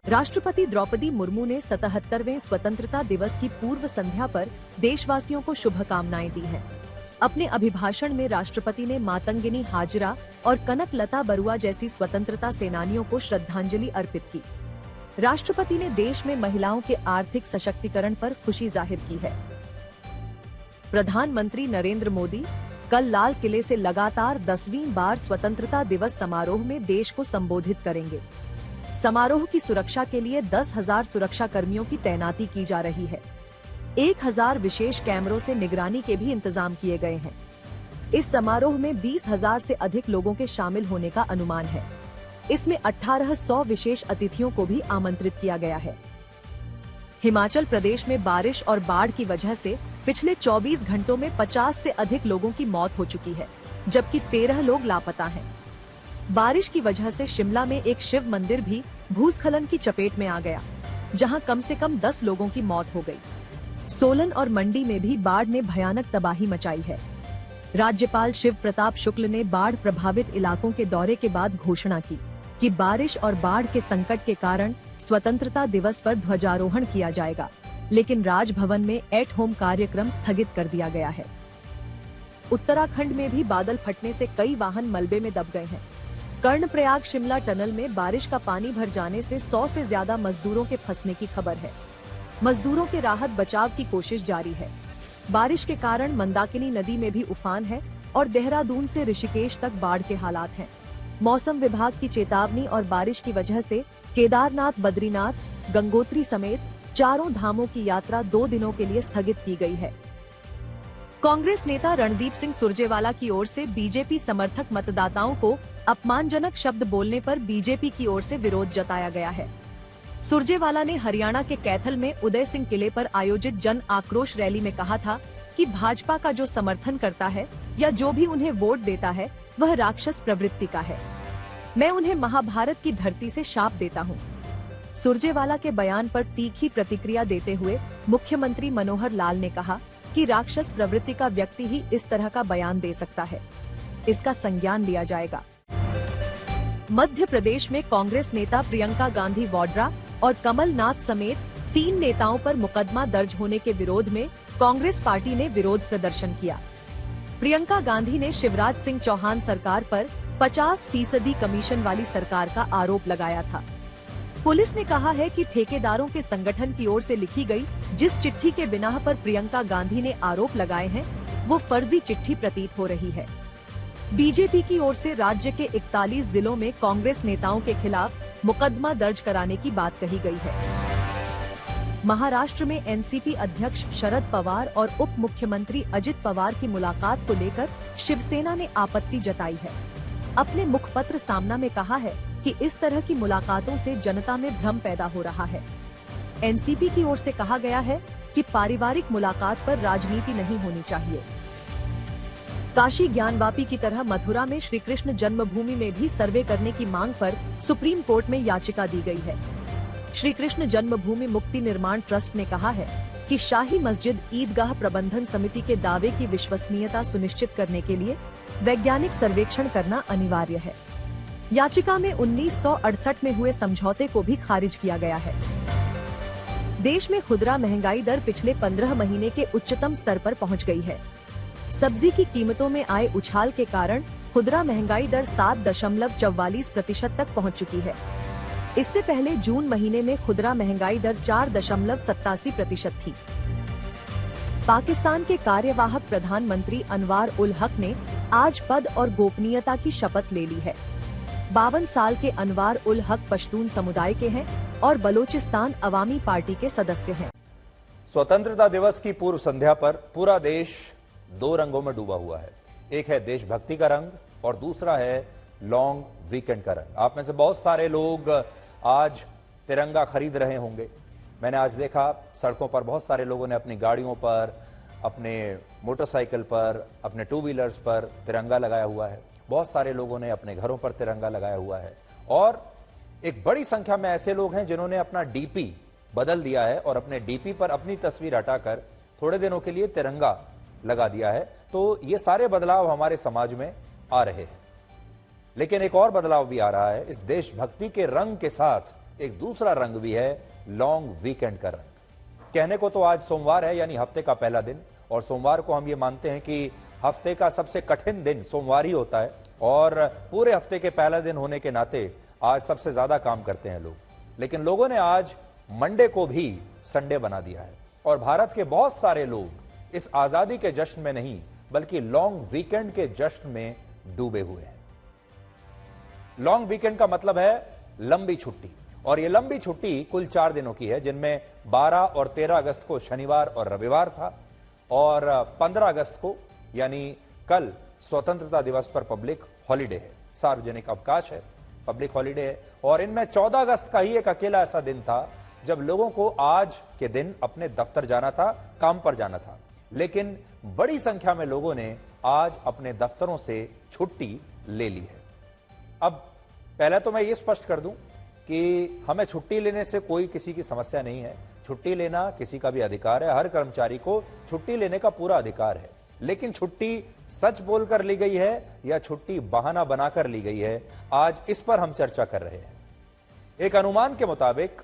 राष्ट्रपति द्रौपदी मुर्मू ने 77वें स्वतंत्रता दिवस की पूर्व संध्या पर देशवासियों को शुभकामनाएं दी हैं। अपने अभिभाषण में राष्ट्रपति ने मातंगिनी हाजरा और कनक लता बरुआ जैसी स्वतंत्रता सेनानियों को श्रद्धांजलि अर्पित की। राष्ट्रपति ने देश में महिलाओं के आर्थिक सशक्तिकरण पर खुशी जाहिर की है। प्रधानमंत्री नरेंद्र मोदी कल लाल किले से लगातार 10वीं बार स्वतंत्रता दिवस समारोह में देश को संबोधित करेंगे। समारोह की सुरक्षा के लिए 10,000 सुरक्षा कर्मियों की तैनाती की जा रही है। 1,000 विशेष कैमरों से निगरानी के भी इंतजाम किए गए हैं। इस समारोह में 20,000 से अधिक लोगों के शामिल होने का अनुमान है। इसमें 1800 विशेष अतिथियों को भी आमंत्रित किया गया है। हिमाचल प्रदेश में बारिश और बाढ़ की वजह से पिछले 24 घंटों में 50 से अधिक लोगों की मौत हो चुकी है, जबकि 13 लोग लापता हैं। बारिश की वजह से शिमला में एक शिव मंदिर भी भूस्खलन की चपेट में आ गया, जहां कम से कम 10 लोगों की मौत हो गई। सोलन और मंडी में भी बाढ़ ने भयानक तबाही मचाई है। राज्यपाल शिव प्रताप शुक्ल ने बाढ़ प्रभावित इलाकों के दौरे के बाद घोषणा की कि बारिश और बाढ़ के संकट के कारण स्वतंत्रता दिवस पर ध्वजारोहण किया जाएगा, लेकिन राजभवन में एट होम कार्यक्रम स्थगित कर दिया गया है। उत्तराखंड में भी बादल फटने से कई वाहन मलबे में दब गए हैं। कर्णप्रयाग शिमला टनल में बारिश का पानी भर जाने से 100 से ज्यादा मजदूरों के फंसने की खबर है। मजदूरों के राहत बचाव की कोशिश जारी है। बारिश के कारण मंदाकिनी नदी में भी उफान है और देहरादून से ऋषिकेश तक बाढ़ के हालात हैं। मौसम विभाग की चेतावनी और बारिश की वजह से केदारनाथ, बद्रीनाथ, गंगोत्री समेत चारों धामों की यात्रा 2 दिनों के लिए स्थगित की गई है। कांग्रेस नेता रणदीप सिंह सुरजेवाला की ओर से बीजेपी समर्थक मतदाताओं को अपमानजनक शब्द बोलने पर बीजेपी की ओर से विरोध जताया गया है। सुरजेवाला ने हरियाणा के कैथल में उदय सिंह किले पर आयोजित जन आक्रोश रैली में कहा था कि भाजपा का जो समर्थन करता है या जो भी उन्हें वोट देता है वह राक्षस प्रवृत्ति का है। मैं उन्हें महाभारत की धरती से शाप देता हूं। सुरजेवाला के बयान पर तीखी प्रतिक्रिया देते हुए मुख्यमंत्री मनोहर लाल ने कहा कि राक्षस प्रवृत्ति का व्यक्ति ही इस तरह का बयान दे सकता है। इसका संज्ञान लिया जाएगा। मध्य प्रदेश में कांग्रेस नेता प्रियंका गांधी वाड्रा और कमलनाथ समेत 3 नेताओं पर मुकदमा दर्ज होने के विरोध में कांग्रेस पार्टी ने विरोध प्रदर्शन किया। प्रियंका गांधी ने शिवराज सिंह चौहान सरकार पर 50% कमीशन वाली सरकार का आरोप लगाया था। पुलिस ने कहा है कि ठेकेदारों के संगठन की ओर से लिखी गई जिस चिट्ठी के बिना पर प्रियंका गांधी ने आरोप लगाए हैं वो फर्जी चिट्ठी प्रतीत हो रही है। बीजेपी की ओर से राज्य के 41 जिलों में कांग्रेस नेताओं के खिलाफ मुकदमा दर्ज कराने की बात कही गई है। महाराष्ट्र में एनसीपी अध्यक्ष शरद पवार और उप मुख्यमंत्री अजित पवार की मुलाकात को लेकर शिवसेना ने आपत्ति जताई है। अपने मुखपत्र सामना में कहा है कि इस तरह की मुलाकातों से जनता में भ्रम पैदा हो रहा है। एनसीपी की ओर से कहा गया है कि पारिवारिक मुलाकात पर राजनीति नहीं होनी चाहिए। काशी ज्ञानवापी की तरह मथुरा में श्री कृष्ण जन्मभूमि में भी सर्वे करने की मांग पर सुप्रीम कोर्ट में याचिका दी गई है। श्री कृष्ण जन्मभूमि मुक्ति निर्माण ट्रस्ट ने कहा है कि शाही मस्जिद ईदगाह प्रबंधन समिति के दावे की विश्वसनीयता सुनिश्चित करने के लिए वैज्ञानिक सर्वेक्षण करना अनिवार्य है। याचिका में 1968 में हुए समझौते को भी खारिज किया गया है। देश में खुदरा महंगाई दर पिछले 15 महीने के उच्चतम स्तर पर पहुंच गई है। सब्जी की कीमतों में आए उछाल के कारण खुदरा महंगाई दर 7.44% तक पहुंच चुकी है। इससे पहले जून महीने में खुदरा महंगाई दर 4.87% थी। पाकिस्तान के कार्यवाहक प्रधानमंत्री अनवार उल हक ने आज पद और गोपनीयता की शपथ ले ली है। 52 साल के अनवार उल हक पश्तून समुदाय के हैं और बलोचिस्तान अवामी पार्टी के सदस्य हैं। स्वतंत्रता दिवस की पूर्व संध्या पर पूरा देश 2 रंगों में डूबा हुआ है। एक है देशभक्ति का रंग और दूसरा है लॉन्ग वीकेंड का रंग। आप में से बहुत सारे लोग आज तिरंगा खरीद रहे होंगे। मैंने आज देखा सड़कों पर बहुत सारे लोगों ने अपनी गाड़ियों पर, अपने मोटरसाइकिल पर, अपने 2 व्हीलर्स पर तिरंगा लगाया हुआ है। बहुत सारे लोगों ने अपने घरों पर तिरंगा लगाया हुआ है और एक बड़ी संख्या में ऐसे लोग हैं जिन्होंने अपना डीपी बदल दिया है और अपने डीपी पर अपनी तस्वीर हटाकर थोड़े दिनों के लिए तिरंगा लगा दिया है। तो ये सारे बदलाव हमारे समाज में आ रहे हैं, लेकिन एक और बदलाव भी आ रहा है। इस देशभक्ति के रंग के साथ एक दूसरा रंग भी है, लॉन्ग वीकेंड का रंग। कहने को तो आज सोमवार है, यानी हफ्ते का पहला दिन, और सोमवार को हम ये मानते हैं कि हफ्ते का सबसे कठिन दिन सोमवार ही होता है, और पूरे हफ्ते के पहला दिन होने के नाते आज सबसे ज्यादा काम करते हैं लोग। लेकिन लोगों ने आज मंडे को भी संडे बना दिया है, और भारत के बहुत सारे लोग इस आजादी के जश्न में नहीं बल्कि लॉन्ग वीकेंड के जश्न में डूबे हुए हैं। लॉन्ग वीकेंड का मतलब है लंबी छुट्टी, और यह लंबी छुट्टी कुल 4 दिनों की है, जिनमें 12 और 13 अगस्त को शनिवार और रविवार था, और 15 अगस्त को यानी कल स्वतंत्रता दिवस पर पब्लिक हॉलिडे है, सार्वजनिक अवकाश है, पब्लिक हॉलिडे है। और इनमें 14 अगस्त का ही एक अकेला ऐसा दिन था जब लोगों को आज के दिन अपने दफ्तर जाना था, काम पर जाना था, लेकिन बड़ी संख्या में लोगों ने आज अपने दफ्तरों से छुट्टी ले ली है। अब पहले तो मैं ये स्पष्ट कर दूं कि हमें छुट्टी लेने से कोई किसी की समस्या नहीं है। छुट्टी लेना किसी का भी अधिकार है, हर कर्मचारी को छुट्टी लेने का पूरा अधिकार है। लेकिन छुट्टी सच बोलकर ली गई है या छुट्टी बहाना बनाकर ली गई है, आज इस पर हम चर्चा कर रहे हैं। एक अनुमान के मुताबिक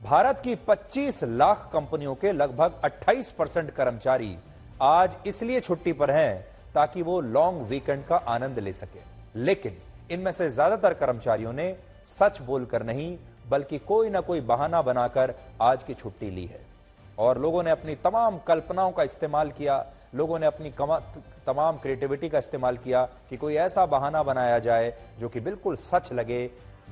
भारत की 25 लाख कंपनियों के लगभग 28% कर्मचारी आज इसलिए छुट्टी पर हैं ताकि वो लॉन्ग वीकेंड का आनंद ले सके। लेकिन इनमें से ज्यादातर कर्मचारियों ने सच बोलकर नहीं बल्कि कोई ना कोई बहाना बनाकर आज की छुट्टी ली है, और लोगों ने अपनी तमाम कल्पनाओं का इस्तेमाल किया, लोगों ने अपनी तमाम क्रिएटिविटी का इस्तेमाल किया कि कोई ऐसा बहाना बनाया जाए जो कि बिल्कुल सच लगे,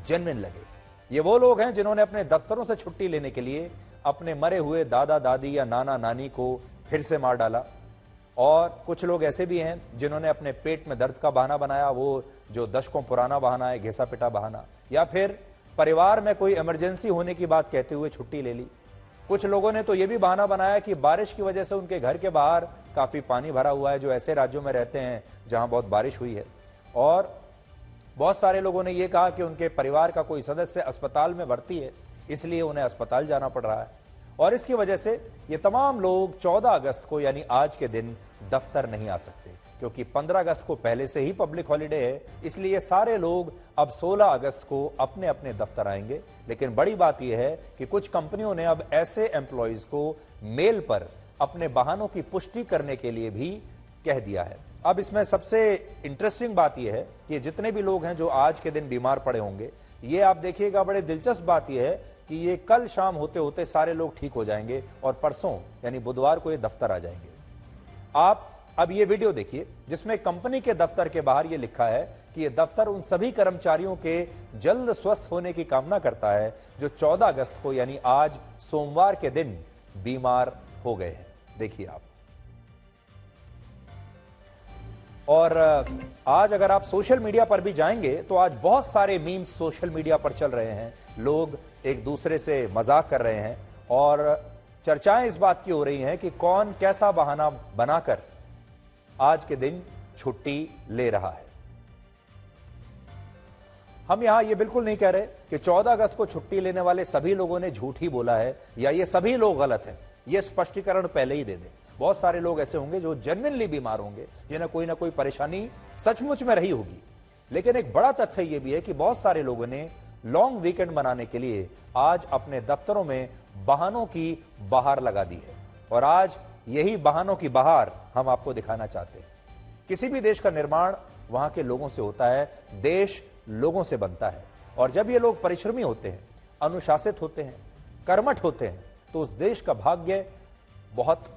जेन्युइन लगे। ये वो लोग हैं जिन्होंने अपने दफ्तरों से छुट्टी लेने के लिए अपने मरे हुए दादा दादी या नाना नानी को फिर से मार डाला, और कुछ लोग ऐसे भी हैं जिन्होंने अपने पेट में दर्द का बहाना बनाया, वो जो दशकों पुराना बहाना है, घिसा पिटा बहाना, या फिर परिवार में कोई इमरजेंसी होने की बात कहते हुए छुट्टी ले ली। कुछ लोगों ने तो यह भी बहाना बनाया कि बारिश की वजह से उनके घर के बाहर काफी पानी भरा हुआ है, जो ऐसे राज्यों में रहते हैं जहां बहुत बारिश हुई है, और बहुत सारे लोगों ने यह कहा कि उनके परिवार का कोई सदस्य अस्पताल में भर्ती है, इसलिए उन्हें अस्पताल जाना पड़ रहा है, और इसकी वजह से ये तमाम लोग 14 अगस्त को यानी आज के दिन दफ्तर नहीं आ सकते, क्योंकि 15 अगस्त को पहले से ही पब्लिक हॉलिडे है। इसलिए सारे लोग अब 16 अगस्त को अपने अपने दफ्तर आएंगे। लेकिन बड़ी बात यह है कि कुछ कंपनियों ने अब ऐसे एम्प्लॉइज को मेल पर अपने बहानों की पुष्टि करने के लिए भी कह दिया है। अब इसमें सबसे इंटरेस्टिंग बात यह है कि जितने भी लोग हैं जो आज के दिन बीमार पड़े होंगे, ये आप देखिएगा, बड़े दिलचस्प बात यह है कि ये कल शाम होते होते सारे लोग ठीक हो जाएंगे और परसों यानी बुधवार को ये दफ्तर आ जाएंगे। आप अब ये वीडियो देखिए जिसमें कंपनी के दफ्तर के बाहर ये लिखा है कि ये दफ्तर उन सभी कर्मचारियों के जल्द स्वस्थ होने की कामना करता है जो 14 अगस्त को यानी आज सोमवार के दिन बीमार हो गए हैं। देखिए आप। और आज अगर आप सोशल मीडिया पर भी जाएंगे तो आज बहुत सारे मीम्स सोशल मीडिया पर चल रहे हैं, लोग एक दूसरे से मजाक कर रहे हैं और चर्चाएं इस बात की हो रही हैं कि कौन कैसा बहाना बनाकर आज के दिन छुट्टी ले रहा है। हम यहां यह बिल्कुल नहीं कह रहे कि 14 अगस्त को छुट्टी लेने वाले सभी लोगों ने झूठ ही बोला है या ये सभी लोग गलत हैं। यह स्पष्टीकरण पहले ही दे दें। बहुत सारे लोग ऐसे होंगे जो जेन्युइनली बीमार होंगे, जिन्हें कोई ना कोई परेशानी सचमुच में रही होगी। लेकिन एक बड़ा तथ्य यह भी है कि बहुत सारे लोगों ने लॉन्ग वीकेंड मनाने के लिए आज अपने दफ्तरों में बहानों की बहार लगा दी है, और आज यही बहानों की बहार हम आपको दिखाना चाहते हैं। किसी भी देश का निर्माण वहां के लोगों से होता है, देश लोगों से बनता है, और जब ये लोग परिश्रमी होते हैं, अनुशासित होते हैं, कर्मठ होते हैं, तो उस देश का भाग्य बहुत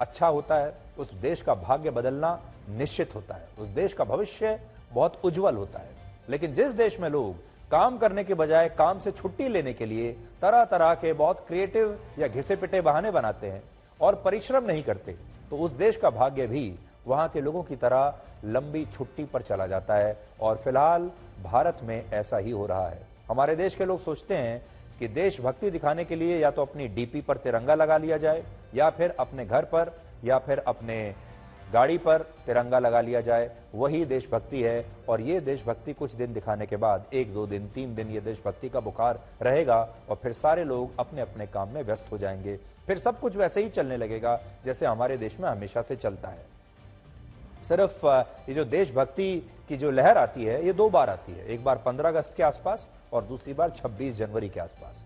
अच्छा होता है। उस देश का भाग्य बदलना निश्चित होता है, उस देश का भविष्य बहुत उज्जवल होता है। लेकिन जिस देश में लोग काम करने के बजाय काम से छुट्टी लेने के लिए तरह तरह के बहुत क्रिएटिव या घिसे पिटे बहाने बनाते हैं और परिश्रम नहीं करते, तो उस देश का भाग्य भी वहां के लोगों की तरह लंबी छुट्टी पर चला जाता है। और फिलहाल भारत में ऐसा ही हो रहा है। हमारे देश के लोग सोचते हैं कि देशभक्ति दिखाने के लिए या तो अपनी डीपी पर तिरंगा लगा लिया जाए, या फिर अपने घर पर या फिर अपने गाड़ी पर तिरंगा लगा लिया जाए, वही देशभक्ति है। और ये देशभक्ति कुछ दिन दिखाने के बाद 1, 2 दिन, 3 दिन ये देशभक्ति का बुखार रहेगा और फिर सारे लोग अपने अपने काम में व्यस्त हो जाएंगे। फिर सब कुछ वैसे ही चलने लगेगा जैसे हमारे देश में हमेशा से चलता है। सिर्फ ये जो देशभक्ति की जो लहर आती है ये 2 बार आती है, एक बार 15 अगस्त के आसपास और दूसरी बार 26 जनवरी के आसपास।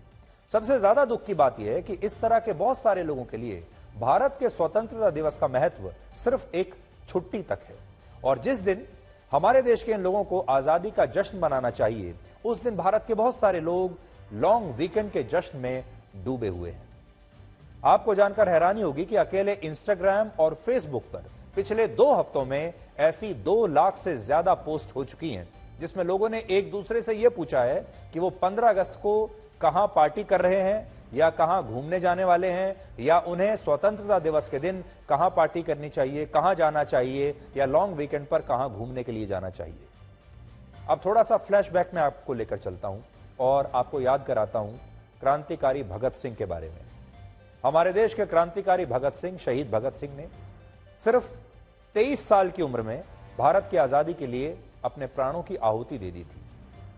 सबसे ज्यादा दुख की बात यह है कि इस तरह के बहुत सारे लोगों के लिए भारत के स्वतंत्रता दिवस का महत्व सिर्फ एक छुट्टी तक है, और जिस दिन हमारे देश के इन लोगों को आजादी का जश्न मनाना चाहिए उस दिन भारत के बहुत सारे लोग लॉन्ग वीकेंड के जश्न में डूबे हुए हैं। आपको जानकर हैरानी होगी कि अकेले इंस्टाग्राम और फेसबुक पर पिछले 2 हफ्तों में ऐसी 2 लाख से ज्यादा पोस्ट हो चुकी हैं जिसमें लोगों ने एक दूसरे से यह पूछा है कि वो 15 अगस्त को कहां पार्टी कर रहे हैं या कहां घूमने जाने वाले हैं, या उन्हें स्वतंत्रता दिवस के दिन कहां पार्टी करनी चाहिए, कहां जाना चाहिए, या लॉन्ग वीकेंड पर कहां घूमने के लिए जाना चाहिए। अब थोड़ा सा फ्लैशबैक में आपको लेकर चलता हूं और आपको याद कराता हूं क्रांतिकारी भगत सिंह के बारे में। हमारे देश के क्रांतिकारी भगत सिंह, शहीद भगत सिंह ने सिर्फ 23 साल की उम्र में भारत की आजादी के लिए अपने प्राणों की आहुति दे दी थी,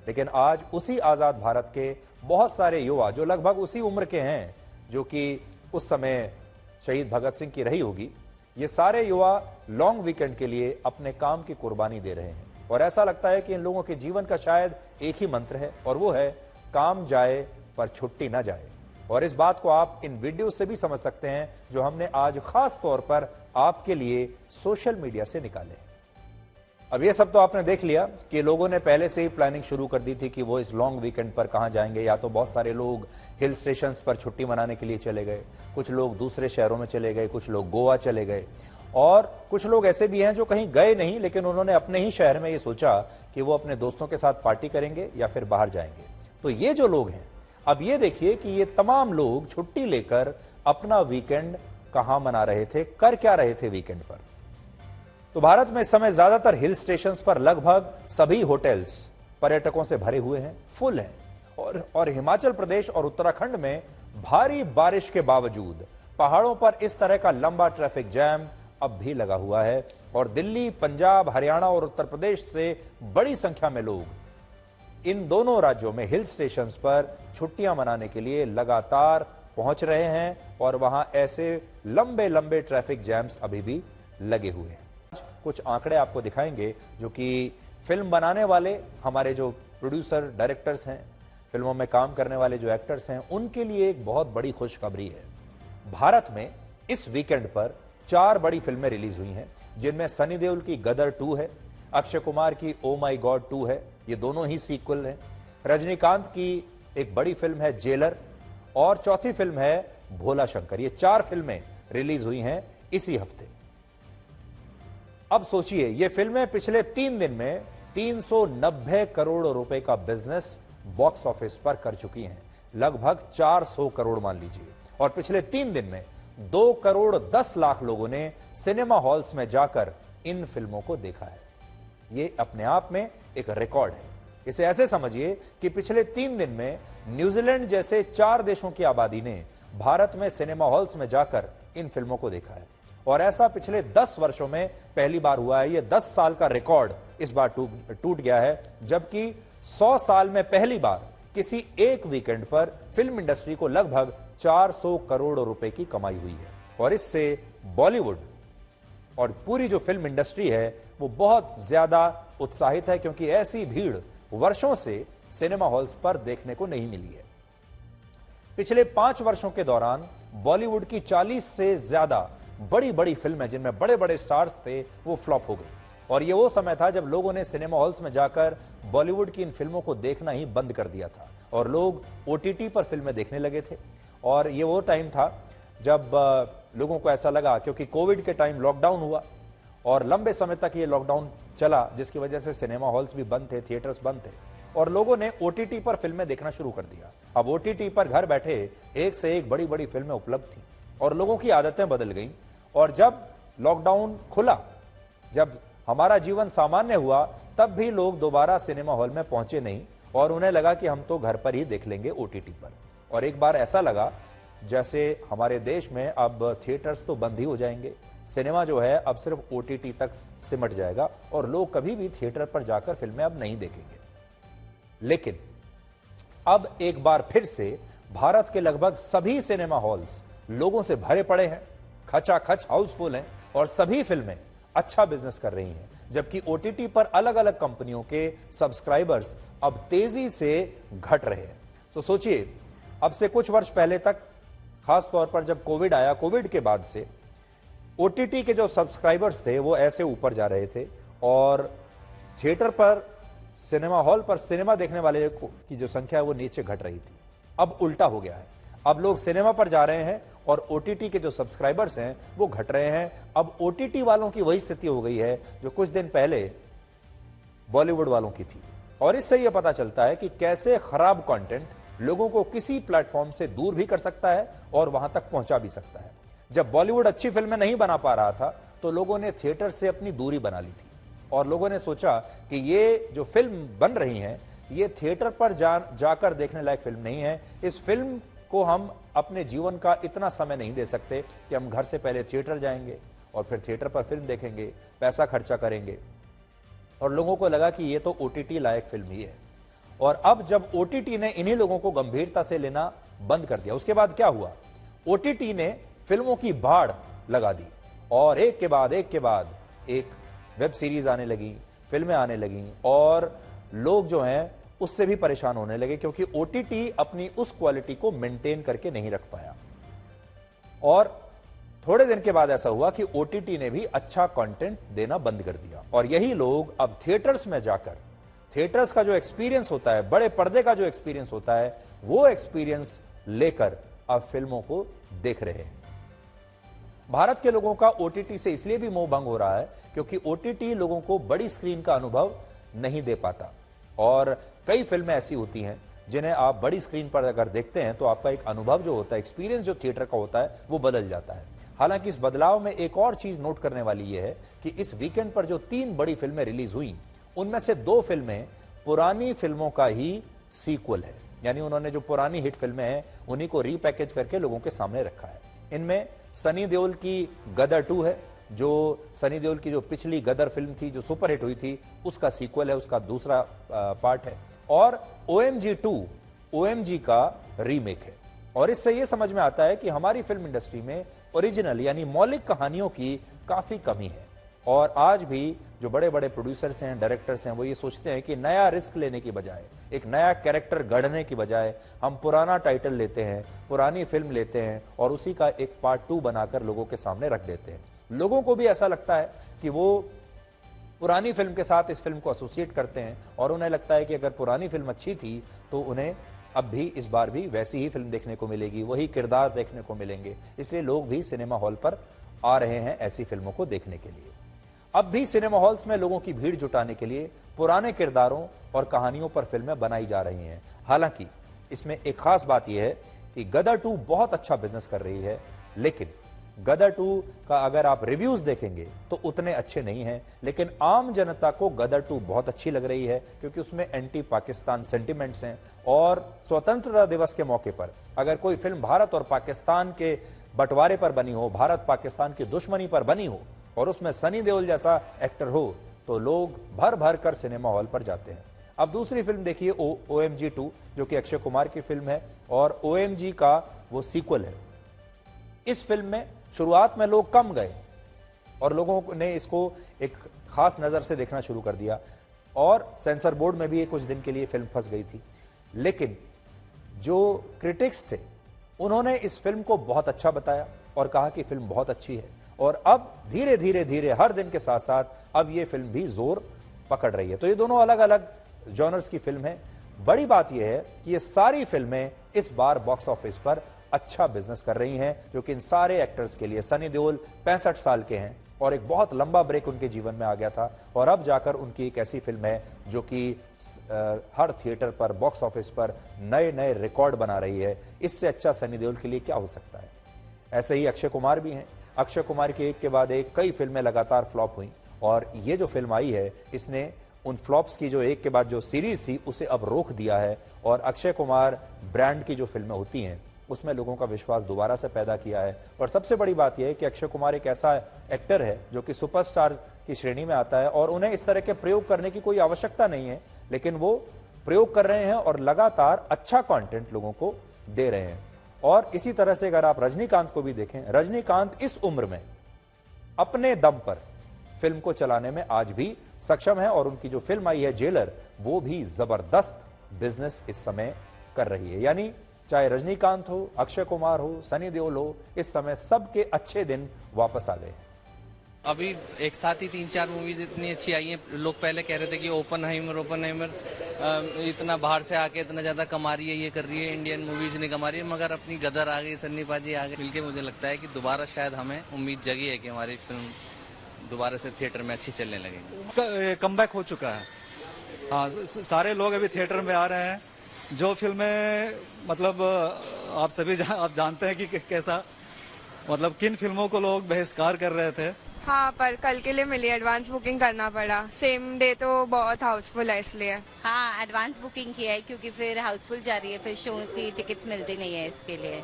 लेकिन आज उसी आजाद भारत के बहुत सारे युवा जो लगभग उसी उम्र के हैं जो कि उस समय शहीद भगत सिंह की रही होगी, ये सारे युवा लॉन्ग वीकेंड के लिए अपने काम की कुर्बानी दे रहे हैं। और ऐसा लगता है कि इन लोगों के जीवन का शायद एक ही मंत्र है, और वो है काम जाए पर छुट्टी ना जाए। और इस बात को आप इन वीडियो से भी समझ सकते हैं जो हमने आज खास तौर पर आपके लिए सोशल मीडिया से निकाले हैं। अब ये सब तो आपने देख लिया कि लोगों ने पहले से ही प्लानिंग शुरू कर दी थी कि वो इस लॉन्ग वीकेंड पर कहां जाएंगे। या तो बहुत सारे लोग हिल स्टेशंस पर छुट्टी मनाने के लिए चले गए, कुछ लोग दूसरे शहरों में चले गए, कुछ लोग गोवा चले गए, और कुछ लोग ऐसे भी हैं जो कहीं गए नहीं लेकिन उन्होंने अपने ही शहर में ये सोचा कि वो अपने दोस्तों के साथ पार्टी करेंगे या फिर बाहर जाएंगे। तो ये जो लोग हैं, अब ये देखिए कि ये तमाम लोग छुट्टी लेकर अपना वीकेंड कहां मना रहे थे, कर क्या रहे थे वीकेंड पर। तो भारत में इस समय ज्यादातर हिल स्टेशंस पर लगभग सभी होटल्स पर्यटकों से भरे हुए हैं, फुल हैं। और हिमाचल प्रदेश और उत्तराखंड में भारी बारिश के बावजूद पहाड़ों पर इस तरह का लंबा ट्रैफिक जैम अब भी लगा हुआ है, और दिल्ली, पंजाब, हरियाणा और उत्तर प्रदेश से बड़ी संख्या में लोग इन दोनों राज्यों में हिल स्टेशंस पर छुट्टियां मनाने के लिए लगातार पहुंच रहे हैं, और वहां ऐसे लंबे लंबे ट्रैफिक जैम्स अभी भी लगे हुए हैं। कुछ आंकड़े आपको दिखाएंगे जो कि फिल्म बनाने वाले हमारे जो प्रोड्यूसर, डायरेक्टर्स हैं, फिल्मों में काम करने वाले जो एक्टर्स हैं, उनके लिए एक बहुत बड़ी खुशखबरी है। भारत में इस वीकेंड पर 4 बड़ी फिल्में रिलीज हुई हैं, जिनमें सनी देओल की गदर 2 है, अक्षय कुमार की ओ माई गॉड 2 है, ये दोनों ही सीक्वल हैं, रजनीकांत की एक बड़ी फिल्म है जेलर, और चौथी फिल्म है भोला शंकर। ये 4 फिल्में रिलीज हुई हैं इसी हफ्ते। अब सोचिए, ये फिल्में पिछले 3 दिन में 390 करोड़ रुपए का बिजनेस बॉक्स ऑफिस पर कर चुकी हैं, लगभग 400 करोड़ मान लीजिए। और पिछले 3 दिन में 2 करोड़ 10 लाख लोगों ने सिनेमा हॉल्स में जाकर इन फिल्मों को देखा है। ये अपने आप में एक रिकॉर्ड है। इसे ऐसे समझिए कि पिछले 3 दिन में न्यूजीलैंड जैसे 4 देशों की आबादी ने भारत में सिनेमा हॉल्स में जाकर इन फिल्मों को देखा है, और ऐसा पिछले 10 वर्षों में पहली बार हुआ है। यह 10 साल का रिकॉर्ड इस बार टूट गया है, जबकि 100 साल में पहली बार किसी एक वीकेंड पर फिल्म इंडस्ट्री को लगभग 400 करोड़ रुपए की कमाई हुई है। और इससे बॉलीवुड और पूरी जो फिल्म इंडस्ट्री है वो बहुत ज्यादा उत्साहित है, क्योंकि ऐसी भीड़ वर्षों से सिनेमा हॉल्स पर देखने को नहीं मिली है। पिछले 5 वर्षों के दौरान बॉलीवुड की 40 से ज्यादा बड़ी बड़ी फिल्में जिनमें बड़े बड़े स्टार्स थे वो फ्लॉप हो गई, और ये वो समय था जब लोगों ने सिनेमा हॉल्स में जाकर बॉलीवुड की इन फिल्मों को देखना ही बंद कर दिया था, और लोग ओटीटी पर फिल्में देखने लगे थे। और ये वो टाइम था जब लोगों को ऐसा लगा, क्योंकि कोविड के टाइम लॉकडाउन हुआ और लंबे समय तक ये लॉकडाउन चला, जिसकी वजह से सिनेमा हॉल्स भी बंद थे, थिएटर्स बंद थे, और लोगों ने ओटीटी पर फिल्में देखना शुरू कर दिया। अब ओटीटी पर घर बैठे एक से एक बड़ी बड़ी फिल्में उपलब्ध थी, और लोगों की आदतें बदल गईं। और जब लॉकडाउन खुला, जब हमारा जीवन सामान्य हुआ, तब भी लोग दोबारा सिनेमा हॉल में पहुंचे नहीं, और उन्हें लगा कि हम तो घर पर ही देख लेंगे ओटीटी पर। और एक बार ऐसा लगा जैसे हमारे देश में अब थिएटर्स तो बंद ही हो जाएंगे, सिनेमा जो है अब सिर्फ ओटीटी तक सिमट जाएगा, और लोग कभी भी थिएटर पर जाकर फिल्में अब नहीं देखेंगे। लेकिन अब एक बार फिर से भारत के लगभग सभी सिनेमा हॉल्स लोगों से भरे पड़े हैं, खचाखच हाउसफुल हैं, और सभी फिल्में अच्छा बिजनेस कर रही हैं, जबकि ओटीटी पर अलग अलग कंपनियों के सब्सक्राइबर्स अब तेजी से घट रहे हैं। तो सोचिए, अब से कुछ वर्ष पहले तक, खास तौर पर जब कोविड आया, कोविड के बाद से ओटीटी के जो सब्सक्राइबर्स थे वो ऐसे ऊपर जा रहे थे और थिएटर पर, सिनेमा हॉल पर सिनेमा देखने वाले की जो संख्या है वो नीचे घट रही थी। अब उल्टा हो गया है, अब लोग सिनेमा पर जा रहे हैं और ओटीटी के जो सब्सक्राइबर्स हैं वो घट रहे हैं। अब ओटीटी वालों की वही स्थिति हो गई है जो कुछ दिन पहले बॉलीवुड वालों की थी। और इससे यह पता चलता है कि कैसे खराब कंटेंट लोगों को किसी प्लेटफॉर्म से दूर भी कर सकता है और वहां तक पहुंचा भी सकता है। जब बॉलीवुड अच्छी फिल्में नहीं बना पा रहा था तो लोगों ने थिएटर से अपनी दूरी बना ली थी और लोगों ने सोचा कि ये जो फिल्म बन रही है ये थिएटर पर जाकर देखने लायक फिल्म नहीं है। इस फिल्म को हम अपने जीवन का इतना समय नहीं दे सकते कि हम घर से पहले थिएटर जाएंगे और फिर थिएटर पर फिल्म देखेंगे, पैसा खर्चा करेंगे। और लोगों को लगा कि ये तो ओटीटी लायक फिल्म ही है। और अब जब ओटीटी ने इन्हीं लोगों को गंभीरता से लेना बंद कर दिया, उसके बाद क्या हुआ, ओटीटी ने फिल्मों की बाढ़ लगा दी और एक के बाद एक वेब सीरीज आने लगी, फिल्में आने लगी और लोग जो हैं उससे भी परेशान होने लगे क्योंकि ओटीटी अपनी उस क्वालिटी को मेंटेन करके नहीं रख पाया। और थोड़े दिन के बाद ऐसा हुआ कि ओटीटी ने भी अच्छा कंटेंट देना बंद कर दिया और यही लोग अब थिएटर्स में जाकर, थिएटर्स का जो एक्सपीरियंस होता है, बड़े पर्दे का जो एक्सपीरियंस होता है, वो एक्सपीरियंस लेकर अब फिल्मों को देख रहे हैं। भारत के लोगों का ओटीटी से इसलिए भी मोह भंग हो रहा है क्योंकि ओटीटी लोगों को बड़ी स्क्रीन का अनुभव नहीं दे पाता और कई फिल्में ऐसी होती हैं जिन्हें आप बड़ी स्क्रीन पर अगर देखते हैं तो आपका एक अनुभव जो होता है, एक्सपीरियंस जो थिएटर का होता है, वो बदल जाता है। हालांकि इस बदलाव में एक और चीज नोट करने वाली यह है कि इस वीकेंड पर जो 3 बड़ी फिल्में रिलीज हुई, उनमें से 2 फिल्में पुरानी फिल्मों का ही सीक्वल है, यानी उन्होंने जो पुरानी हिट फिल्में हैं उन्हीं को रीपैकेज करके लोगों के सामने रखा है। इनमें सनी देओल की गदर 2 है, जो सनी देओल की जो पिछली गदर फिल्म थी जो सुपरहिट हुई थी उसका सीक्वल है, उसका दूसरा पार्ट है। और OMG 2 OMG का रीमेक है। और इससे यह समझ में आता है कि हमारी फिल्म इंडस्ट्री में ओरिजिनल यानी मौलिक कहानियों की काफी कमी है और आज भी जो बड़े बड़े प्रोड्यूसर्स हैं, डायरेक्टर्स हैं, वो ये सोचते हैं कि नया रिस्क लेने की बजाय, एक नया कैरेक्टर गढ़ने की बजाय हम पुराना टाइटल लेते हैं, पुरानी फिल्म लेते हैं और उसी का एक पार्ट 2 बनाकर लोगों के सामने रख देते हैं। लोगों को भी ऐसा लगता है कि वो पुरानी फिल्म के साथ इस फिल्म को एसोसिएट करते हैं और उन्हें लगता है कि अगर पुरानी फिल्म अच्छी थी तो उन्हें अब भी इस बार भी वैसी ही फिल्म देखने को मिलेगी, वही किरदार देखने को मिलेंगे। इसलिए लोग भी सिनेमा हॉल पर आ रहे हैं ऐसी फिल्मों को देखने के लिए। अब भी सिनेमा हॉल्स में लोगों की भीड़ जुटाने के लिए पुराने किरदारों और कहानियों पर फिल्में बनाई जा रही हैं। हालांकि इसमें एक खास बात यह है कि गदर 2 बहुत अच्छा बिजनेस कर रही है, लेकिन गदर 2 का अगर आप रिव्यूज देखेंगे तो उतने अच्छे नहीं हैं। लेकिन आम जनता को गदर 2 बहुत अच्छी लग रही है क्योंकि उसमें एंटी पाकिस्तान सेंटिमेंट्स हैं और स्वतंत्रता दिवस के मौके पर अगर कोई फिल्म भारत और पाकिस्तान के बंटवारे पर बनी हो, भारत पाकिस्तान की दुश्मनी पर बनी हो और उसमें सनी देओल जैसा एक्टर हो तो लोग भर भर कर सिनेमा हॉल पर जाते हैं। अब दूसरी फिल्म देखिए OMG 2 जो कि अक्षय कुमार की फिल्म है और OMG का वो सीक्वल है। इस फिल्म में शुरुआत में लोग कम गए और लोगों ने इसको एक खास नजर से देखना शुरू कर दिया और सेंसर बोर्ड में भी कुछ दिन के लिए फिल्म फंस गई थी। लेकिन जो क्रिटिक्स थे उन्होंने इस फिल्म को बहुत अच्छा बताया और कहा कि फिल्म बहुत अच्छी है और अब धीरे धीरे हर दिन के साथ साथ अब ये फिल्म भी जोर पकड़ रही है। तो ये दोनों अलग अलग जॉनर्स की फिल्म है। बड़ी बात यह है कि ये सारी फिल्में इस बार बॉक्स ऑफिस पर अच्छा बिजनेस कर रही हैं, जो कि इन सारे एक्टर्स के लिए, सनी देओल 65 साल के हैं और एक बहुत लंबा ब्रेक उनके जीवन में आ गया था और अब जाकर उनकी एक ऐसी फिल्म है जो कि हर थिएटर पर, बॉक्स ऑफिस पर नए नए रिकॉर्ड बना रही है। इससे अच्छा सनी देओल के लिए क्या हो सकता है। ऐसे ही अक्षय कुमार भी हैं। अक्षय कुमार की एक के बाद एक कई फिल्में लगातार फ्लॉप हुई और ये जो फिल्म आई है इसने उन फ्लॉप्स की जो एक के बाद जो सीरीज थी उसे अब रोक दिया है और अक्षय कुमार ब्रांड की जो फिल्में होती हैं उसमें लोगों का विश्वास दोबारा से पैदा किया है। और सबसे बड़ी बात यह है कि अक्षय कुमार एक ऐसा एक्टर है जो कि सुपरस्टार की श्रेणी में आता है और उन्हें इस तरह के प्रयोग करने की कोई आवश्यकता नहीं है, लेकिन वो प्रयोग कर रहे हैं और लगातार अच्छा कंटेंट लोगों को दे रहे हैं। और इसी तरह से अगर आप रजनीकांत को भी देखें, रजनीकांत इस उम्र में अपने दम पर फिल्म को चलाने में आज भी सक्षम है और उनकी जो फिल्म आई है जेलर, वो भी जबरदस्त बिजनेस इस समय कर रही है। यानी चाहे रजनीकांत हो, अक्षय कुमार हो, सनी देओल हो, इस समय सबके अच्छे दिन वापस आ गए हैं। अभी एक साथ ही 3-4 मूवीज इतनी अच्छी आई हैं। लोग पहले कह रहे थे कि ओपनहाइमर इतना बाहर से आके इतना ज्यादा कमा रही है, ये कर रही है, इंडियन मूवीज नहीं कमा रही है, मगर अपनी गदर आ गई, सन्नी पाजी आ गई मिलके, मुझे लगता है कि दोबारा शायद हमें उम्मीद जगी है कि हमारी फिल्म दोबारा से थिएटर में अच्छी चलने लगेगी। कमबैक हो चुका है। हाँ, सारे लोग अभी थिएटर में आ रहे हैं। जो फिल्में मतलब आप सभी आप जानते हैं कि कैसा मतलब किन फिल्मों को लोग बहिष्कार कर रहे थे। हाँ, पर कल के लिए मिली, एडवांस बुकिंग करना पड़ा। सेम डे तो बहुत हाउसफुल है इसलिए। हाँ, एडवांस बुकिंग की है क्योंकि फिर हाउसफुल जा रही है, फिर शो की टिकट्स मिलती नहीं है इसके लिए।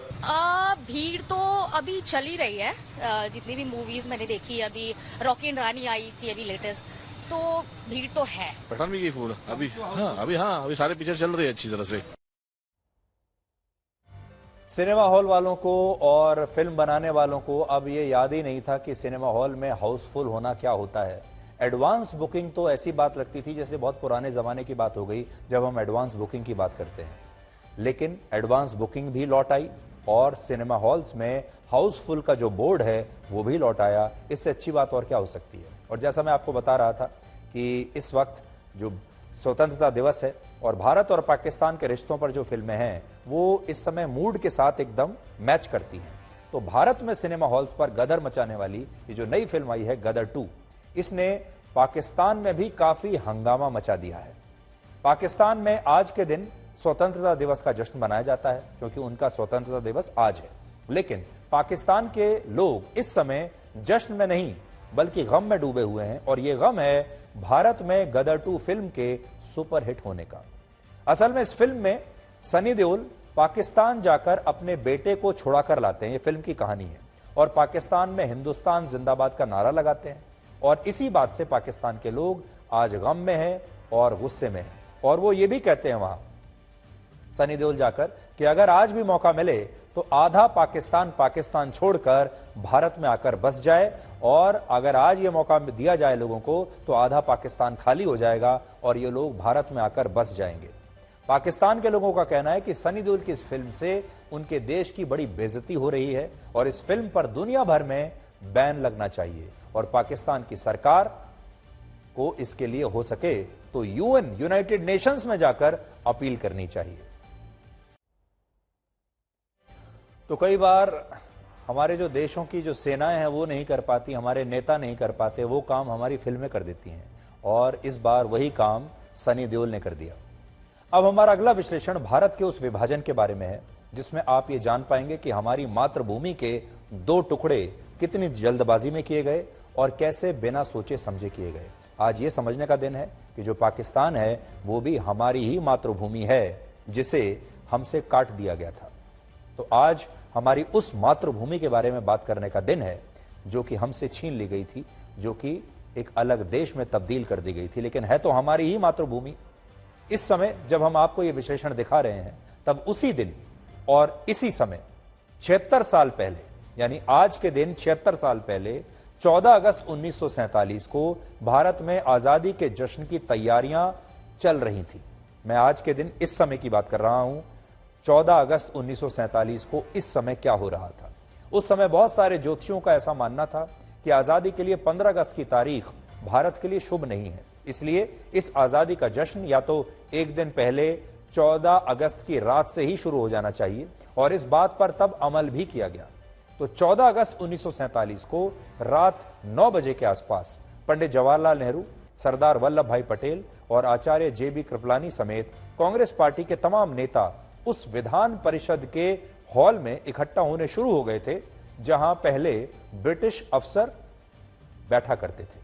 भीड़ तो अभी चल ही रही है। जितनी भी मूवीज मैंने देखी, अभी रॉकी एंड रानी आई थी अभी लेटेस्ट, तो भीड़ तो है। पठान भी गई फूल अभी। अभी सारे पिक्चर चल रही है अच्छी तरह से। सिनेमा हॉल वालों को और फिल्म बनाने वालों को अब ये याद ही नहीं था कि सिनेमा हॉल में हाउसफुल होना क्या होता है। एडवांस बुकिंग तो ऐसी बात लगती थी जैसे बहुत पुराने जमाने की बात हो गई जब हम एडवांस बुकिंग की बात करते हैं। लेकिन एडवांस बुकिंग भी लौट आई और सिनेमा हॉल्स में हाउसफुल का जो बोर्ड है वो भी लौट आया। इससे अच्छी बात और क्या हो सकती है। और जैसा मैं आपको बता रहा था कि इस वक्त जो स्वतंत्रता दिवस है और भारत और पाकिस्तान के रिश्तों पर जो फिल्में हैं वो इस समय मूड के साथ एकदम मैच करती हैं। तो भारत में सिनेमा हॉल्स पर गदर मचाने वाली ये जो नई फिल्म आई है गदर 2, इसने पाकिस्तान में भी काफी हंगामा मचा दिया है। पाकिस्तान में आज के दिन स्वतंत्रता दिवस का जश्न मनाया जाता है क्योंकि उनका स्वतंत्रता दिवस आज है। लेकिन पाकिस्तान के लोग इस समय जश्न में नहीं बल्कि गम में डूबे हुए हैं और ये गम है भारत में गदर 2 फिल्म के सुपरहिट होने का। असल में इस फिल्म में सनी देओल पाकिस्तान जाकर अपने बेटे को छुड़ा कर लाते हैं, ये फिल्म की कहानी है, और पाकिस्तान में हिंदुस्तान जिंदाबाद का नारा लगाते हैं। और इसी बात से पाकिस्तान के लोग आज गम में हैं और गुस्से में हैं। और वो ये भी कहते हैं वहां सनी देओल जाकर कि अगर आज भी मौका मिले तो आधा पाकिस्तान छोड़कर भारत में आकर बस जाए, और अगर आज ये मौका दिया जाए लोगों को तो आधा पाकिस्तान खाली हो जाएगा और ये लोग भारत में आकर बस जाएंगे। पाकिस्तान के लोगों का कहना है कि सनी देओल की इस फिल्म से उनके देश की बड़ी बेइज्जती हो रही है और इस फिल्म पर दुनिया भर में बैन लगना चाहिए और पाकिस्तान की सरकार को इसके लिए हो सके तो यूएन यूनाइटेड नेशंस में जाकर अपील करनी चाहिए। तो कई बार हमारे जो देशों की जो सेनाएं हैं वो नहीं कर पाती, हमारे नेता नहीं कर पाते, वो काम हमारी फिल्में कर देती हैं और इस बार वही काम सनी देओल ने कर दिया। अब हमारा अगला विश्लेषण भारत के उस विभाजन के बारे में है जिसमें आप ये जान पाएंगे कि हमारी मातृभूमि के 2 टुकड़े कितनी जल्दबाजी में किए गए और कैसे बिना सोचे समझे किए गए। आज ये समझने का दिन है कि जो पाकिस्तान है वो भी हमारी ही मातृभूमि है जिसे हमसे काट दिया गया था। तो आज हमारी उस मातृभूमि के बारे में बात करने का दिन है जो कि हमसे छीन ली गई थी, जो कि एक अलग देश में तब्दील कर दी गई थी, लेकिन है तो हमारी ही मातृभूमि। इस समय जब हम आपको यह विश्लेषण दिखा रहे हैं तब उसी दिन और इसी समय 76 साल पहले, यानी आज के दिन 76 साल पहले 14 अगस्त 1947 को भारत में आजादी के जश्न की तैयारियां चल रही थी। मैं आज के दिन इस समय की बात कर रहा हूं। 14 अगस्त 1947 को इस समय क्या हो रहा था। उस समय बहुत सारे ज्योतिषियों का ऐसा मानना था कि आजादी के लिए 15 अगस्त की तारीख भारत के लिए शुभ नहीं है, इसलिए इस आजादी का जश्न या तो एक दिन पहले 14 अगस्त की रात से ही शुरू हो जाना चाहिए और इस बात पर तब अमल भी किया गया। तो 14 अगस्त 1947 को रात 9 बजे के आसपास पंडित जवाहरलाल नेहरू, सरदार वल्लभ भाई पटेल और आचार्य JB कृपलानी समेत कांग्रेस पार्टी के तमाम नेता उस विधान परिषद के हॉल में इकट्ठा होने शुरू हो गए थे जहां पहले ब्रिटिश अफसर बैठा करते थे।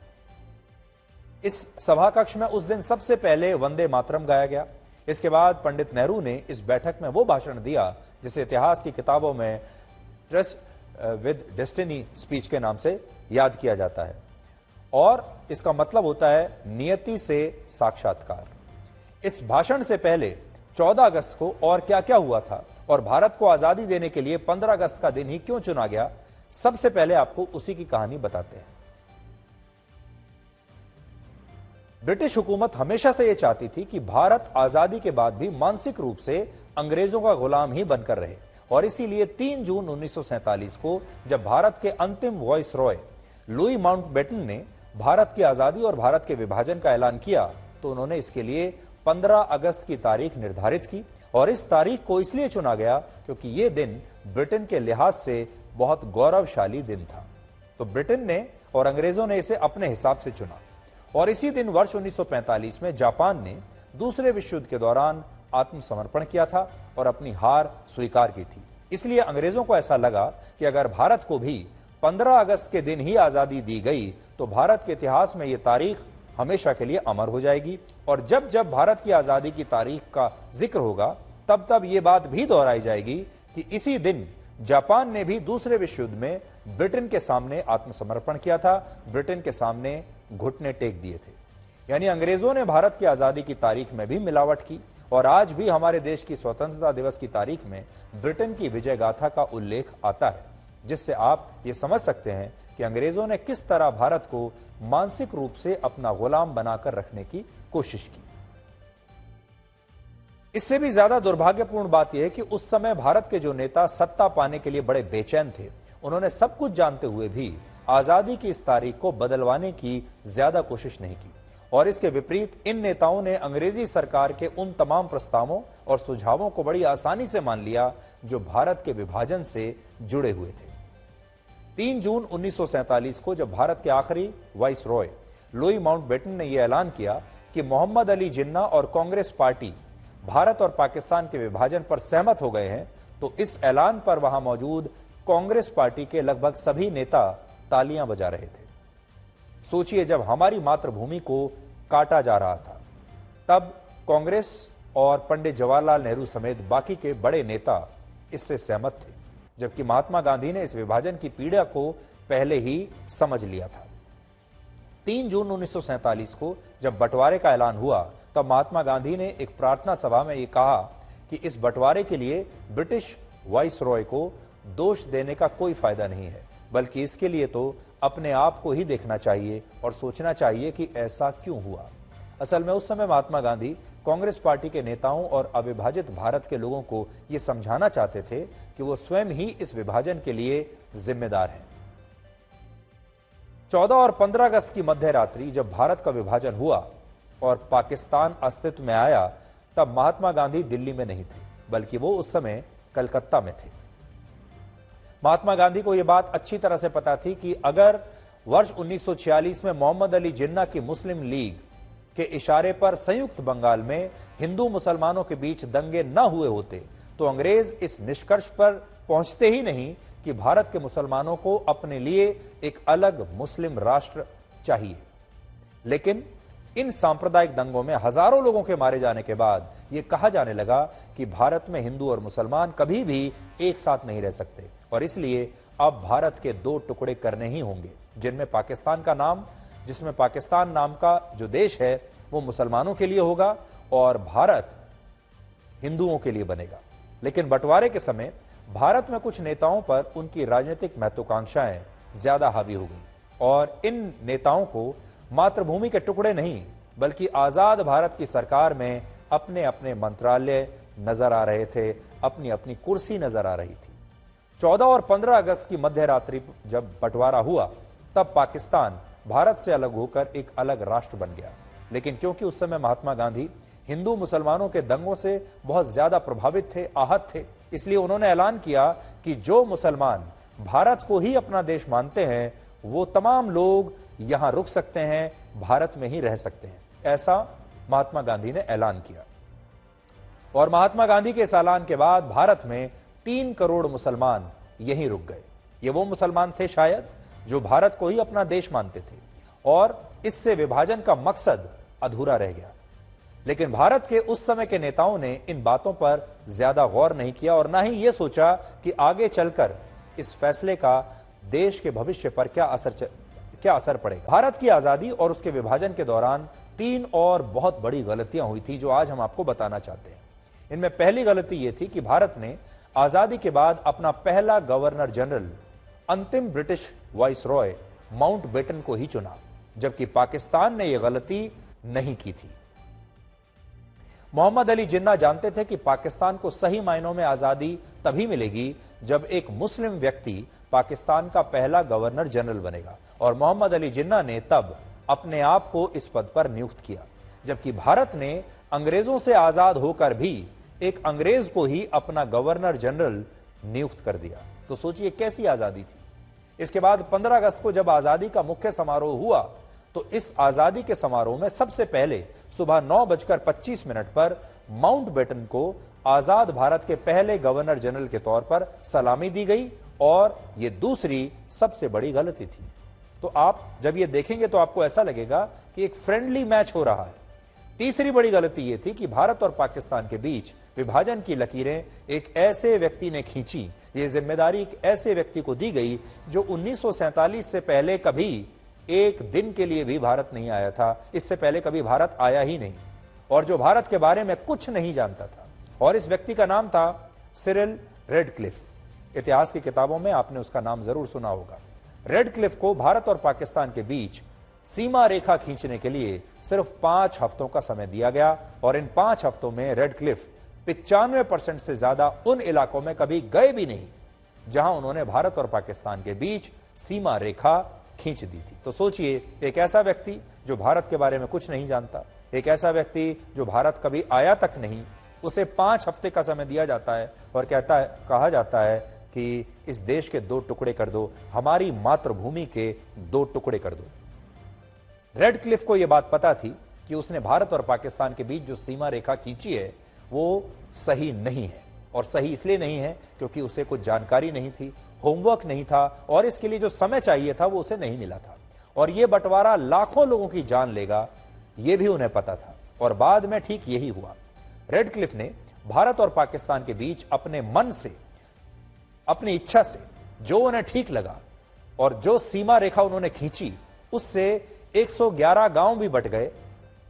इस सभा कक्ष में उस दिन सबसे पहले वंदे मातरम गाया गया। इसके बाद पंडित नेहरू ने इस बैठक में वो भाषण दिया जिसे इतिहास की किताबों में ट्रस्ट विद डेस्टिनी स्पीच के नाम से याद किया जाता है और इसका मतलब होता है नियति से साक्षात्कार। इस भाषण से पहले 14 अगस्त को और क्या क्या हुआ था और भारत को आजादी देने के लिए 15 अगस्त का दिन ही क्यों चुना गया, सबसे पहले आपको उसी की कहानी बताते हैं। ब्रिटिश हुकूमत हमेशा से यह चाहती थी कि भारत आजादी के बाद भी मानसिक रूप से अंग्रेजों का गुलाम ही बनकर रहे, और इसीलिए 3 जून 1947 को जब भारत के अंतिम वाइसरॉय लुई माउंटबेटन ने भारत की आजादी और भारत के विभाजन का ऐलान किया, तो उन्होंने इसके लिए 15 अगस्त की तारीख निर्धारित की। और इस तारीख को इसलिए चुना गया क्योंकि यह दिन ब्रिटेन के लिहाज से बहुत गौरवशाली दिन था। तो ब्रिटेन ने और अंग्रेजों ने इसे अपने हिसाब से चुना, और इसी दिन वर्ष 1945 में जापान ने दूसरे विश्व युद्ध के दौरान आत्मसमर्पण किया था और अपनी हार स्वीकार की थी। इसलिए अंग्रेजों को ऐसा लगा कि अगर भारत को भी 15 अगस्त के दिन ही आजादी दी गई तो भारत के इतिहास में यह तारीख हमेशा के लिए अमर हो जाएगी, और जब जब भारत की आजादी की तारीख का जिक्र होगा तब तब यह बात भी दोहराई जाएगी कि इसी दिन जापान ने भी दूसरे विश्व युद्ध में ब्रिटेन के सामने आत्मसमर्पण किया था, ब्रिटेन के सामने घुटने टेक दिए थे। यानी अंग्रेजों ने भारत की आजादी की तारीख में भी मिलावट की, और आज भी हमारे देश की स्वतंत्रता दिवस की तारीख में ब्रिटेन की विजय गाथा का उल्लेख आता है, जिससे आप ये समझ सकते हैं कि अंग्रेजों ने किस तरह भारत को मानसिक रूप से अपना गुलाम बनाकर रखने की कोशिश की। इससे भी ज्यादा दुर्भाग्यपूर्ण बात यह है कि उस समय भारत के जो नेता सत्ता पाने के लिए बड़े बेचैन थे, उन्होंने सब कुछ जानते हुए भी आजादी की इस तारीख को बदलवाने की ज्यादा कोशिश नहीं की, और इसके विपरीत इन नेताओं ने अंग्रेजी सरकार के उन तमाम प्रस्तावों और सुझावों को बड़ी आसानी से मान लिया जो भारत के विभाजन से जुड़े हुए थे। 3 जून 1947 को जब भारत के आखिरी वाइसरॉय लुई माउंटबेटन ने यह ऐलान किया कि मोहम्मद अली जिन्ना और कांग्रेस पार्टी भारत और पाकिस्तान के विभाजन पर सहमत हो गए हैं, तो इस ऐलान पर वहां मौजूद कांग्रेस पार्टी के लगभग सभी नेता तालियां बजा रहे थे। सोचिए, जब हमारी मातृभूमि को काटा जा रहा था तब कांग्रेस और पंडित जवाहरलाल नेहरू समेत बाकी के बड़े नेता इससे सहमत थे, जबकि महात्मा गांधी ने इस विभाजन की पीड़ा को पहले ही समझ लिया था। 3 जून 1947 को जब बंटवारे का ऐलान हुआ तब महात्मा गांधी ने एक प्रार्थना सभा में यह कहा कि इस बंटवारे के लिए ब्रिटिश वाइसरॉय को दोष देने का कोई फायदा नहीं है, बल्कि इसके लिए तो अपने आप को ही देखना चाहिए और सोचना चाहिए कि ऐसा क्यों हुआ। असल में उस समय महात्मा गांधी कांग्रेस पार्टी के नेताओं और अविभाजित भारत के लोगों को यह समझाना चाहते थे कि वो स्वयं ही इस विभाजन के लिए जिम्मेदार हैं। 14 और 15 अगस्त की मध्य रात्रि जब भारत का विभाजन हुआ और पाकिस्तान अस्तित्व में आया, तब महात्मा गांधी दिल्ली में नहीं थे, बल्कि वो उस समय कलकत्ता में थे। महात्मा गांधी को यह बात अच्छी तरह से पता थी कि अगर वर्ष 1946 में मोहम्मद अली जिन्ना की मुस्लिम लीग के इशारे पर संयुक्त बंगाल में हिंदू मुसलमानों के बीच दंगे न हुए होते तो अंग्रेज इस निष्कर्ष पर पहुंचते ही नहीं कि भारत के मुसलमानों को अपने लिए एक अलग मुस्लिम राष्ट्र चाहिए। लेकिन इन सांप्रदायिक दंगों में हजारों लोगों के मारे जाने के बाद यह कहा जाने लगा कि भारत में हिंदू और मुसलमान कभी भी एक साथ नहीं रह सकते, और इसलिए अब भारत के 2 टुकड़े करने ही होंगे, जिनमें पाकिस्तान का नाम, जिसमें पाकिस्तान नाम का जो देश है वो मुसलमानों के लिए होगा और भारत हिंदुओं के लिए बनेगा। लेकिन बंटवारे के समय भारत में कुछ नेताओं पर उनकी राजनीतिक महत्वाकांक्षाएं ज्यादा हावी हो गई, और इन नेताओं को मातृभूमि के टुकड़े नहीं बल्कि आजाद भारत की सरकार में अपने अपने मंत्रालय नजर आ रहे थे, अपनी अपनी कुर्सी नजर आ रही थी। 14 और 15 अगस्त की मध्य रात्रि जब बंटवारा हुआ तब पाकिस्तान भारत से अलग होकर एक अलग राष्ट्र बन गया। लेकिन क्योंकि उस समय महात्मा गांधी हिंदू मुसलमानों के दंगों से बहुत ज्यादा प्रभावित थे, आहत थे, इसलिए उन्होंने ऐलान किया कि जो मुसलमान भारत को ही अपना देश मानते हैं वो तमाम लोग यहां रुक सकते हैं, भारत में ही रह सकते हैं। ऐसा महात्मा गांधी ने ऐलान किया, और महात्मा गांधी के इस ऐलान के बाद भारत में 3 करोड़ मुसलमान यहीं रुक गए। ये वो मुसलमान थे शायद जो भारत को ही अपना देश मानते थे, और इससे विभाजन का मकसद अधूरा रह गया। लेकिन भारत के उस समय के नेताओं ने इन बातों पर ज्यादा गौर नहीं किया और ना ही यह सोचा कि आगे चलकर इस फैसले का देश के भविष्य पर क्या असर पड़ेगा। भारत की आजादी और उसके विभाजन के दौरान 3 और बहुत बड़ी गलतियां हुई थी जो आज हम आपको बताना चाहते हैं। इनमें पहली गलती यह थी कि भारत ने आजादी के बाद अपना पहला गवर्नर जनरल अंतिम ब्रिटिश वाइसरॉय माउंटबेटन को ही चुना, जबकि पाकिस्तान ने यह गलती नहीं की थी। मोहम्मद अली जिन्ना जानते थे कि पाकिस्तान को सही मायनों में आजादी तभी मिलेगी जब एक मुस्लिम व्यक्ति पाकिस्तान का पहला गवर्नर जनरल बनेगा, और मोहम्मद अली जिन्ना ने तब अपने आप को इस पद पर नियुक्त किया, जबकि भारत ने अंग्रेजों से आजाद होकर भी एक अंग्रेज को ही अपना गवर्नर जनरल नियुक्त कर दिया। तो सोचिए कैसी आजादी थी। इसके बाद 15 अगस्त को जब आजादी का मुख्य समारोह हुआ तो इस आजादी के समारोह में सबसे पहले सुबह 9:25 पर माउंटबेटन को आजाद भारत के पहले गवर्नर जनरल के तौर पर सलामी दी गई, और यह दूसरी सबसे बड़ी गलती थी। तो आप जब ये देखेंगे तो आपको ऐसा लगेगा कि एक फ्रेंडली मैच हो रहा है। तीसरी बड़ी गलती यह थी कि भारत और पाकिस्तान के बीच विभाजन की लकीरें एक ऐसे व्यक्ति ने खींची, ये जिम्मेदारी एक ऐसे व्यक्ति को दी गई जो 1947 से पहले कभी एक दिन के लिए भी भारत नहीं आया था, इससे पहले कभी भारत आया ही नहीं, और जो भारत के बारे में कुछ नहीं जानता था। और इस व्यक्ति का नाम था सिरिल रेडक्लिफ। इतिहास की किताबों में आपने उसका नाम जरूर सुना होगा। रेडक्लिफ को भारत और पाकिस्तान के बीच सीमा रेखा खींचने के लिए सिर्फ 5 हफ्तों का समय दिया गया, और इन 5 हफ्तों में रेडक्लिफ 95% से ज्यादा उन इलाकों में कभी गए भी नहीं जहां उन्होंने भारत और पाकिस्तान के बीच सीमा रेखा खींच दी थी। तो सोचिए, एक ऐसा व्यक्ति जो भारत के बारे में कुछ नहीं जानता, एक ऐसा व्यक्ति जो भारत कभी आया तक नहीं, उसे 5 हफ्ते का समय दिया जाता है और कहा जाता है कि इस देश के 2 टुकड़े कर दो, हमारी मातृभूमि के 2 टुकड़े कर दो। रेडक्लिफ को यह बात पता थी कि उसने भारत और पाकिस्तान के बीच जो सीमा रेखा खींची है वो सही नहीं है, और सही इसलिए नहीं है क्योंकि उसे कुछ जानकारी नहीं थी, होमवर्क नहीं था, और इसके लिए जो समय चाहिए था वो उसे नहीं मिला था, और यह बंटवारा लाखों लोगों की जान लेगा यह भी उन्हें पता था। और बाद में ठीक यही हुआ। रेडक्लिफ ने भारत और पाकिस्तान के बीच अपने मन से, अपनी इच्छा से जो उन्हें ठीक लगा, और जो सीमा रेखा उन्होंने खींची उससे 111 गांव भी बट गए।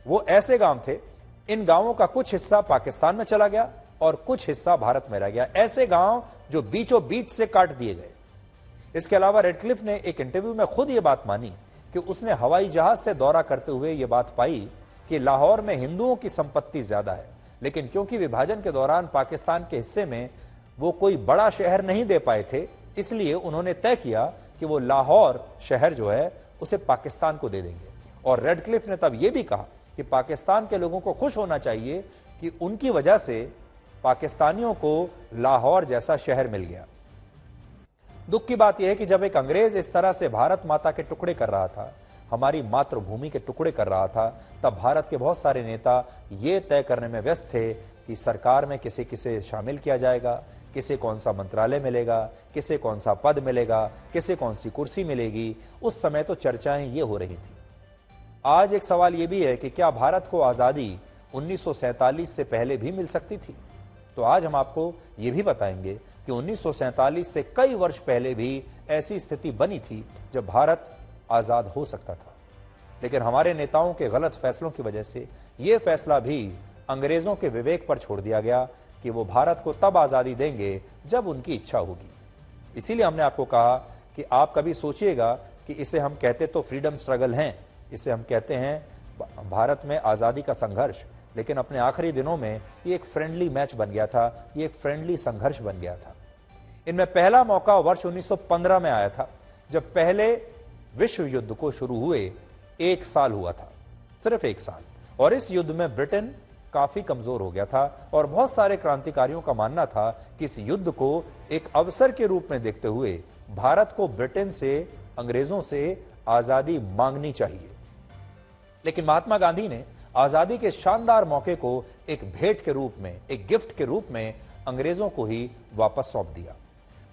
वो ऐसे गांव थे, इन गांवों का कुछ हिस्सा पाकिस्तान में चला गया और कुछ हिस्सा भारत में रह गया, ऐसे गांव जो बीचों बीच से काट दिए गए। इसके अलावा रेडक्लिफ ने एक इंटरव्यू में खुद यह बात मानी कि उसने हवाई जहाज से दौरा करते हुए यह बात पाई कि लाहौर में हिंदुओं की संपत्ति ज्यादा है, लेकिन क्योंकि विभाजन के दौरान पाकिस्तान के हिस्से में वो कोई बड़ा शहर नहीं दे पाए थे, इसलिए उन्होंने तय किया कि वो लाहौर शहर जो है उसे पाकिस्तान को दे देंगे। और रेडक्लिफ ने तब यह भी कहा कि पाकिस्तान के लोगों को खुश होना चाहिए कि उनकी वजह से पाकिस्तानियों को लाहौर जैसा शहर मिल गया। दुख की बात यह है कि जब एक अंग्रेज इस तरह से भारत माता के टुकड़े कर रहा था, हमारी मातृभूमि के टुकड़े कर रहा था, तब भारत के बहुत सारे नेता ये तय करने में व्यस्त थे कि सरकार में किसे किसे शामिल किया जाएगा, किसे कौन सा मंत्रालय मिलेगा, किसे कौन सा पद मिलेगा, किसे कौन सी कुर्सी मिलेगी। उस समय तो चर्चाएं ये हो रही थी। आज एक सवाल यह भी है कि क्या भारत को आजादी 1947 से पहले भी मिल सकती थी? तो आज हम आपको यह भी बताएंगे कि 1947 से कई वर्ष पहले भी ऐसी स्थिति बनी थी जब भारत आजाद हो सकता था, लेकिन हमारे नेताओं के गलत फैसलों की वजह से यह फैसला भी अंग्रेजों के विवेक पर छोड़ दिया गया कि वो भारत को तब आजादी देंगे जब उनकी इच्छा होगी। इसीलिए हमने आपको कहा कि आप कभी सोचिएगा कि इसे हम कहते तो फ्रीडम स्ट्रगल हैं, इसे हम कहते हैं भारत में आजादी का संघर्ष, लेकिन अपने आखिरी दिनों में ये एक फ्रेंडली मैच बन गया था, ये एक फ्रेंडली संघर्ष बन गया था। इनमें पहला मौका वर्ष 1915 में आया था, जब पहले विश्व युद्ध को शुरू हुए 1 साल हुआ था, सिर्फ 1 साल। और इस युद्ध में ब्रिटेन काफी कमजोर हो गया था, और बहुत सारे क्रांतिकारियों का मानना था कि इस युद्ध को एक अवसर के रूप में देखते हुए भारत को ब्रिटेन से, अंग्रेजों से आजादी मांगनी चाहिए। लेकिन महात्मा गांधी ने आजादी के शानदार मौके को एक भेंट के रूप में, एक गिफ्ट के रूप में अंग्रेजों को ही वापस सौंप दिया।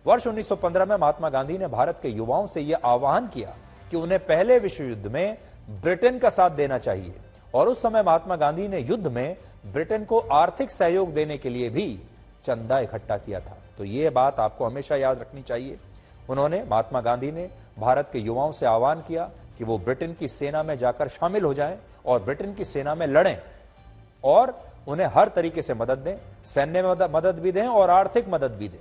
वर्ष 1915 में महात्मा गांधी ने भारत के युवाओं से यह आह्वान किया कि उन्हें पहले विश्व युद्ध में ब्रिटेन का साथ देना चाहिए, और उस समय महात्मा गांधी ने युद्ध में ब्रिटेन को आर्थिक सहयोग देने के लिए भी चंदा इकट्ठा किया था। तो यह बात आपको हमेशा याद रखनी चाहिए। महात्मा गांधी ने भारत के युवाओं से आह्वान किया कि वो ब्रिटेन की सेना में जाकर शामिल हो जाएं और ब्रिटेन की सेना में लड़ें, और उन्हें हर तरीके से मदद दें, सैन्य मदद भी दें और आर्थिक मदद भी दें।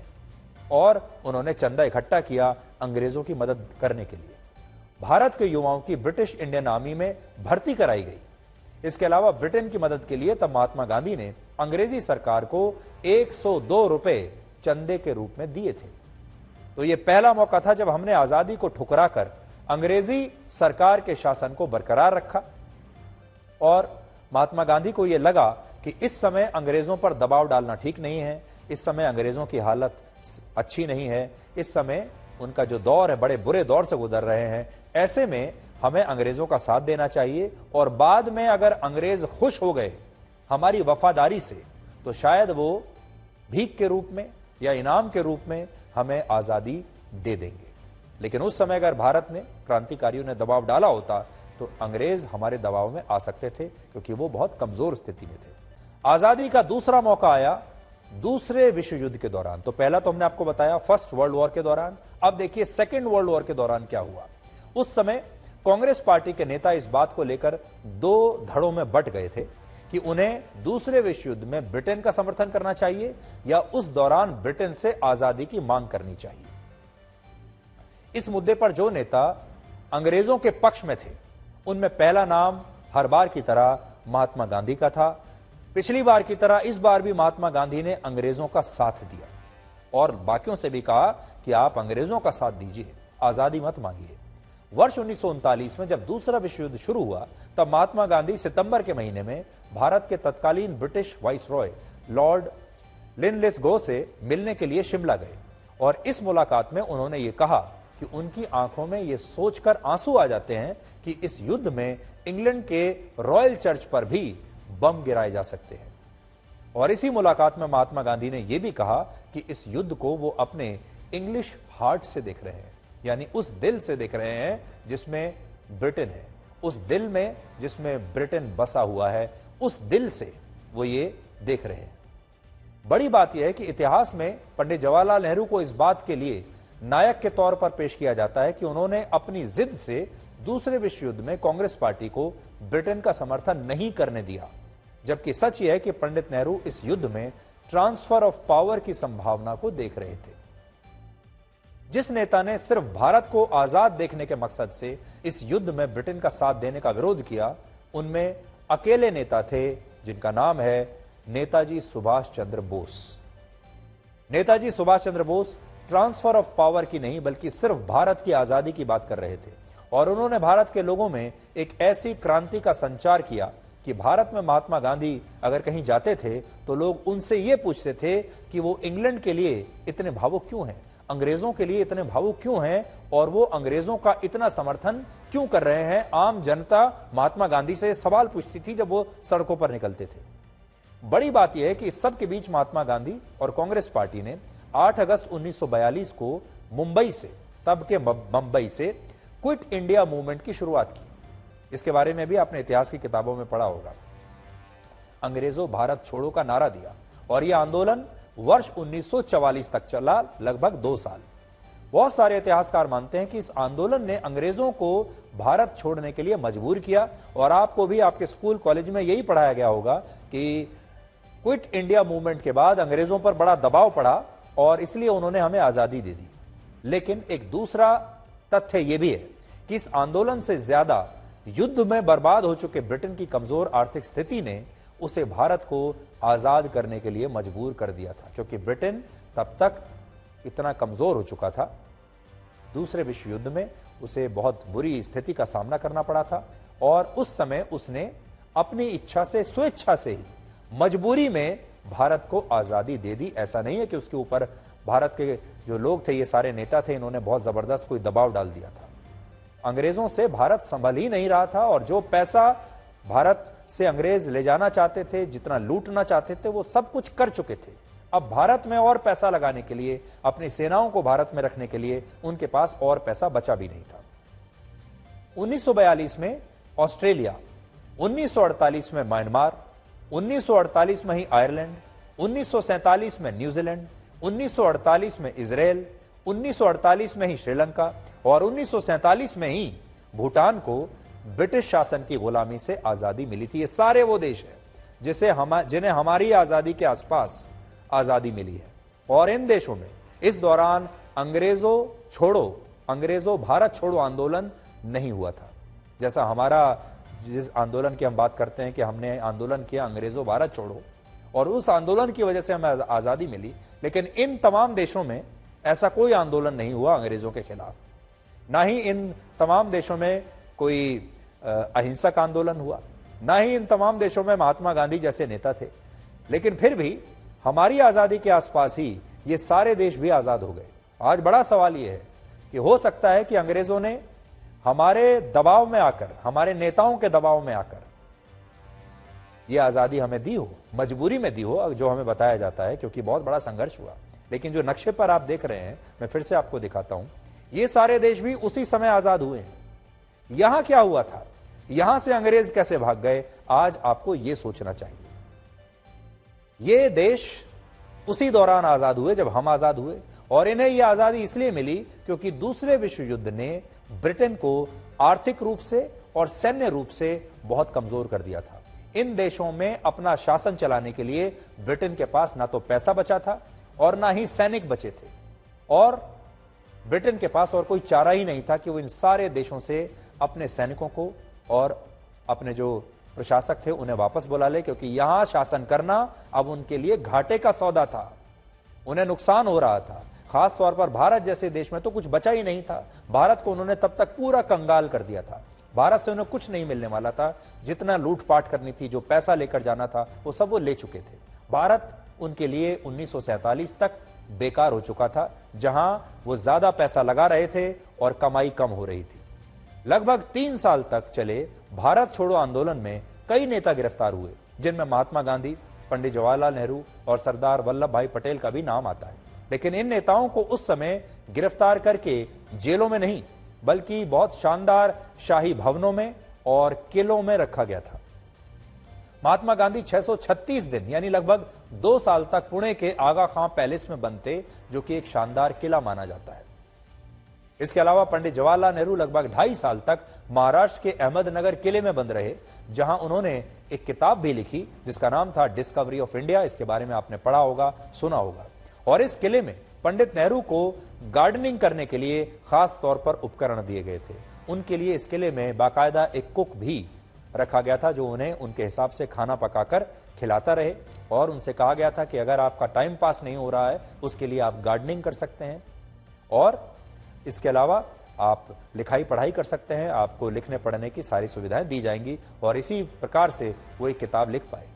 और उन्होंने चंदा इकट्ठा किया अंग्रेजों की मदद करने के लिए। भारत के युवाओं की ब्रिटिश इंडियन आर्मी में भर्ती कराई गई। इसके अलावा ब्रिटेन की मदद के लिए तब महात्मा गांधी ने अंग्रेजी सरकार को 102 रुपए चंदे के रूप में दिए थे। तो यह पहला मौका था जब हमने आजादी को ठुकराकर अंग्रेजी सरकार के शासन को बरकरार रखा और महात्मा गांधी को यह लगा कि इस समय अंग्रेजों पर दबाव डालना ठीक नहीं है, इस समय अंग्रेजों की हालत अच्छी नहीं है, इस समय उनका जो दौर है बड़े बुरे दौर से गुजर रहे हैं, ऐसे में हमें अंग्रेजों का साथ देना चाहिए और बाद में अगर अंग्रेज खुश हो गए हमारी वफादारी से तो शायद वो भीख के रूप में या इनाम के रूप में हमें आजादी दे देंगे। लेकिन उस समय अगर भारत ने, क्रांतिकारियों ने दबाव डाला होता तो अंग्रेज हमारे दबाव में आ सकते थे, क्योंकि वो बहुत कमजोर स्थिति में थे। आजादी का दूसरा मौका आया दूसरे विश्व युद्ध के दौरान। तो पहला तो हमने आपको बताया फर्स्ट वर्ल्ड वॉर के दौरान, अब देखिए सेकेंड वर्ल्ड वॉर के दौरान क्या हुआ। उस समय कांग्रेस पार्टी के नेता इस बात को लेकर दो धड़ों में बंट गए थे कि उन्हें दूसरे विश्व युद्ध में ब्रिटेन का समर्थन करना चाहिए या उस दौरान ब्रिटेन से आजादी की मांग करनी चाहिए। इस मुद्दे पर जो नेता अंग्रेजों के पक्ष में थे उनमें पहला नाम हर बार की तरह महात्मा गांधी का था। पिछली बार की तरह इस बार भी महात्मा गांधी ने अंग्रेजों का साथ दिया और बाकियों से भी कहा कि आप अंग्रेजों का साथ दीजिए, आजादी मत मांगिए। वर्ष 1939 में जब दूसरा विश्व युद्ध शुरू हुआ तब महात्मा गांधी सितंबर के महीने में भारत के तत्कालीन ब्रिटिश वाइसरॉय लॉर्ड लिनलिथगो से मिलने के लिए शिमला गए और इस मुलाकात में उन्होंने ये कहा कि उनकी आंखों में ये सोचकर आंसू आ जाते हैं कि इस युद्ध में इंग्लैंड के रॉयल चर्च पर भी बम गिराए जा सकते हैं। और इसी मुलाकात में महात्मा गांधी ने यह भी कहा कि इस युद्ध को वो अपने इंग्लिश हार्ट से देख रहे हैं, यानी उस दिल से देख रहे हैं जिसमें ब्रिटेन है, उस दिल में जिसमें ब्रिटेन बसा हुआ है, उस दिल से वो ये देख रहे हैं। बड़ी बात यह है कि इतिहास में पंडित जवाहरलाल नेहरू को इस बात के लिए नायक के तौर पर पेश किया जाता है कि उन्होंने अपनी जिद से दूसरे विश्व युद्ध में कांग्रेस पार्टी को ब्रिटेन का समर्थन नहीं करने दिया, जबकि सच यह है कि पंडित नेहरू इस युद्ध में ट्रांसफर ऑफ पावर की संभावना को देख रहे थे। जिस नेता ने सिर्फ भारत को आजाद देखने के मकसद से इस युद्ध में ब्रिटेन का साथ देने का विरोध किया, उनमें अकेले नेता थे जिनका नाम है Netaji Subhash Chandra Bose. Netaji Subhash Chandra Bose transfer of power की नहीं बल्कि सिर्फ भारत की आजादी की बात कर रहे थे और उन्होंने भारत के लोगों में एक ऐसी क्रांति का संचार किया कि भारत में महात्मा गांधी अगर कहीं जाते थे तो लोग उनसे यह पूछते थे कि वो इंग्लैंड के लिए इतने भावुक क्यों हैं, अंग्रेजों के लिए इतने भावुक क्यों हैं और वो अंग्रेजों का इतना समर्थन क्यों कर रहे हैं। आम जनता महात्मा गांधी से सवाल पूछती थी जब वो सड़कों पर निकलते थे। बड़ी बात यह है कि इस सब के बीच महात्मा गांधी और कांग्रेस पार्टी ने 8 अगस्त 1942 को मुंबई से, तब के बंबई से क्विट इंडिया मूवमेंट की शुरुआत की। इसके बारे में भी आपने इतिहास की किताबों में पढ़ा होगा। अंग्रेजों भारत छोड़ो का नारा दिया और यह आंदोलन वर्ष 1944 तक चला, लगभग 2 साल। बहुत सारे इतिहासकार मानते हैं कि इस आंदोलन ने अंग्रेजों को भारत छोड़ने के लिए मजबूर किया और आपको भी आपके स्कूल कॉलेज में यही पढ़ाया गया होगा कि क्विट इंडिया मूवमेंट के बाद अंग्रेजों पर बड़ा दबाव पड़ा और इसलिए उन्होंने हमें आजादी दे दी। लेकिन एक दूसरा तथ्य यह भी है कि इस आंदोलन से ज्यादा युद्ध में बर्बाद हो चुके ब्रिटेन की कमजोर आर्थिक स्थिति ने उसे भारत को आजाद करने के लिए मजबूर कर दिया था, क्योंकि ब्रिटेन तब तक इतना कमजोर हो चुका था। दूसरे विश्व युद्ध में उसे बहुत बुरी स्थिति का सामना करना पड़ा था और उस समय उसने अपनी इच्छा से, स्वेच्छा से ही, मजबूरी में भारत को आजादी दे दी। ऐसा नहीं है कि उसके ऊपर भारत के जो लोग थे, ये सारे नेता थे, इन्होंने बहुत जबरदस्त कोई दबाव डाल दिया था। अंग्रेजों से भारत संभल ही नहीं रहा था और जो पैसा भारत से अंग्रेज ले जाना चाहते थे, जितना लूटना चाहते थे, वो सब कुछ कर चुके थे। अब भारत में और पैसा लगाने के लिए, अपनी सेनाओं को भारत में रखने के लिए उनके पास और पैसा बचा भी नहीं था। 1942 में ऑस्ट्रेलिया, 1948 में म्यांमार, 1948 में ही आयरलैंड, 1947 में न्यूजीलैंड, 1948 में इजराइल, 1948 में ही श्रीलंका और 1947 में ही भूटान को ब्रिटिश शासन की गुलामी से आजादी मिली थी। ये सारे वो देश हैं जिन्हें हमारी आजादी के आसपास आजादी मिली है। और इन देशों में इस दौरान अंग्रेजों भारत छोड़ो आंदोलन नहीं हुआ था। जैसा हमारा जिस आंदोलन की हम बात करते हैं कि हमने आंदोलन किया अंग्रेजों भारत छोड़ो, और उस आंदोलन की वजह से हमें आजादी मिली, लेकिन इन तमाम देशों में ऐसा कोई आंदोलन नहीं हुआ अंग्रेजों के खिलाफ। ना ही इन तमाम देशों में कोई अहिंसक आंदोलन हुआ, ना ही इन तमाम देशों में महात्मा गांधी जैसे नेता थे। लेकिन फिर भी हमारी आजादी के आसपास ही ये सारे देश भी आजाद हो गए। आज बड़ा सवाल यह है कि हो सकता है कि अंग्रेजों ने हमारे दबाव में आकर, हमारे नेताओं के दबाव में आकर यह आजादी हमें दी हो, मजबूरी में दी हो, जो हमें बताया जाता है, क्योंकि बहुत बड़ा संघर्ष हुआ। लेकिन जो नक्शे पर आप देख रहे हैं, मैं फिर से आपको दिखाता हूं, ये सारे देश भी उसी समय आजाद हुए हैं। यहां क्या हुआ था, यहां से अंग्रेज कैसे भाग गए, आज आपको यह सोचना चाहिए। ये देश उसी दौरान आजाद हुए जब हम आजाद हुए, और इन्हें यह आजादी इसलिए मिली क्योंकि दूसरे विश्व युद्ध ने ब्रिटेन को आर्थिक रूप से और सैन्य रूप से बहुत कमजोर कर दिया था। इन देशों में अपना शासन चलाने के लिए ब्रिटेन के पास ना तो पैसा बचा था और ना ही सैनिक बचे थे, और ब्रिटेन के पास और कोई चारा ही नहीं था कि वो इन सारे देशों से अपने सैनिकों को और अपने जो प्रशासक थे उन्हें वापस बुला ले, क्योंकि यहां शासन करना अब उनके लिए घाटे का सौदा था, उन्हें नुकसान हो रहा था। खास तौर पर भारत जैसे देश में तो कुछ बचा ही नहीं था। भारत को उन्होंने तब तक पूरा कंगाल कर दिया था। भारत से उन्हें कुछ नहीं मिलने वाला था। जितना लूटपाट करनी थी, जो पैसा लेकर जाना था, वो सब वो ले चुके थे। भारत उनके लिए 1947 तक बेकार हो चुका था, जहां वो ज्यादा पैसा लगा रहे थे और कमाई कम हो रही थी। लगभग 3 साल तक चले भारत छोड़ो आंदोलन में कई नेता गिरफ्तार हुए, जिनमें महात्मा गांधी, पंडित जवाहरलाल नेहरू और सरदार वल्लभ भाई पटेल का भी नाम आता है। लेकिन इन नेताओं को उस समय गिरफ्तार करके जेलों में नहीं, बल्कि बहुत शानदार शाही भवनों में और किलों में रखा गया था। महात्मा गांधी 636 दिन यानी लगभग 2 साल तक पुणे के आगा खां पैलेस में बंद थे, जो कि एक शानदार किला माना जाता है। इसके अलावा पंडित जवाहरलाल नेहरू लगभग 2.5 साल तक महाराष्ट्र के अहमदनगर किले में बंद रहे, जहां उन्होंने एक किताब भी लिखी जिसका नाम था डिस्कवरी ऑफ इंडिया। इसके बारे में आपने पढ़ा होगा, सुना होगा। और इस किले में पंडित नेहरू को गार्डनिंग करने के लिए खास तौर पर उपकरण दिए गए थे। उनके लिए इस किले में बाकायदा एक कुक भी रखा गया था, जो उन्हें उनके हिसाब से खाना पकाकर खिलाता रहे, और उनसे कहा गया था कि अगर आपका टाइम पास नहीं हो रहा है, उसके लिए आप गार्डनिंग कर सकते हैं, और इसके अलावा आप लिखाई पढ़ाई कर सकते हैं, आपको लिखने पढ़ने की सारी सुविधाएं दी जाएंगी। और इसी प्रकार से वो एक किताब लिख पाए।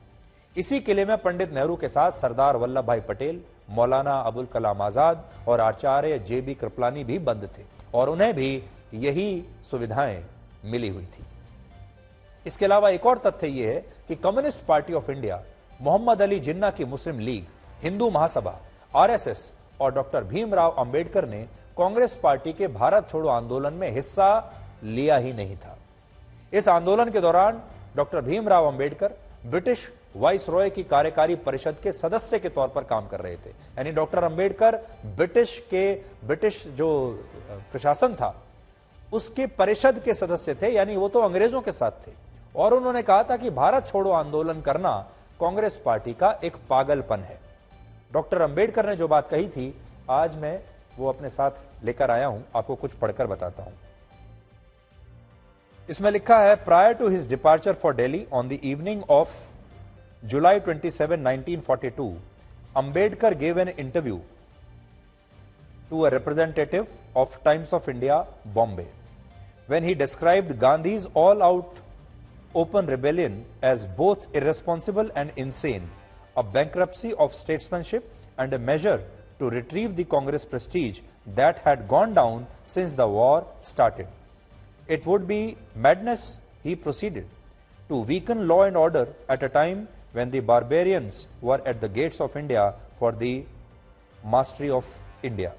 इसी किले में पंडित नेहरू के साथ सरदार वल्लभ भाई पटेल, मौलाना अबुल कलाम आजाद और आचार्य JB कृपलानी भी बंद थे, और उन्हें भी यही सुविधाएं मिली हुई थी। इसके अलावा एक और तथ्य यह है कि communist party of India, Mohammad Ali Jinnah की Muslim League, Hindu Mahasabha, RSS और डॉक्टर भीमराव अंबेडकर ने कांग्रेस पार्टी के भारत छोड़ो आंदोलन में हिस्सा लिया ही नहीं था। इस आंदोलन के दौरान doctor Bhimrao Ambedkar British viceroy की कार्यकारी परिषद के सदस्य के तौर पर काम कर रहे थे। यानी डॉक्टर अंबेडकर ब्रिटिश जो प्रशासन था उसके परिषद के सदस्य थे, यानी वो तो अंग्रेजों के साथ थे। और उन्होंने कहा था कि भारत छोड़ो आंदोलन करना कांग्रेस पार्टी का एक पागलपन है। डॉक्टर अंबेडकर ने जो बात कही थी, आज मैं वो अपने साथ लेकर आया हूं, आपको कुछ पढ़कर बताता हूं। इसमें लिखा है, prior to his departure for Delhi on the evening of July 27, 1942, Ambedkar gave an interview to a representative of Times of India, Bombay, when he described Gandhi's all-out open rebellion as both irresponsible and insane, a bankruptcy of statesmanship and a measure to retrieve the Congress prestige that had gone down since the war started. It would be madness, he proceeded, to weaken law and order at a time when the barbarians were at the gates of India for the mastery of India.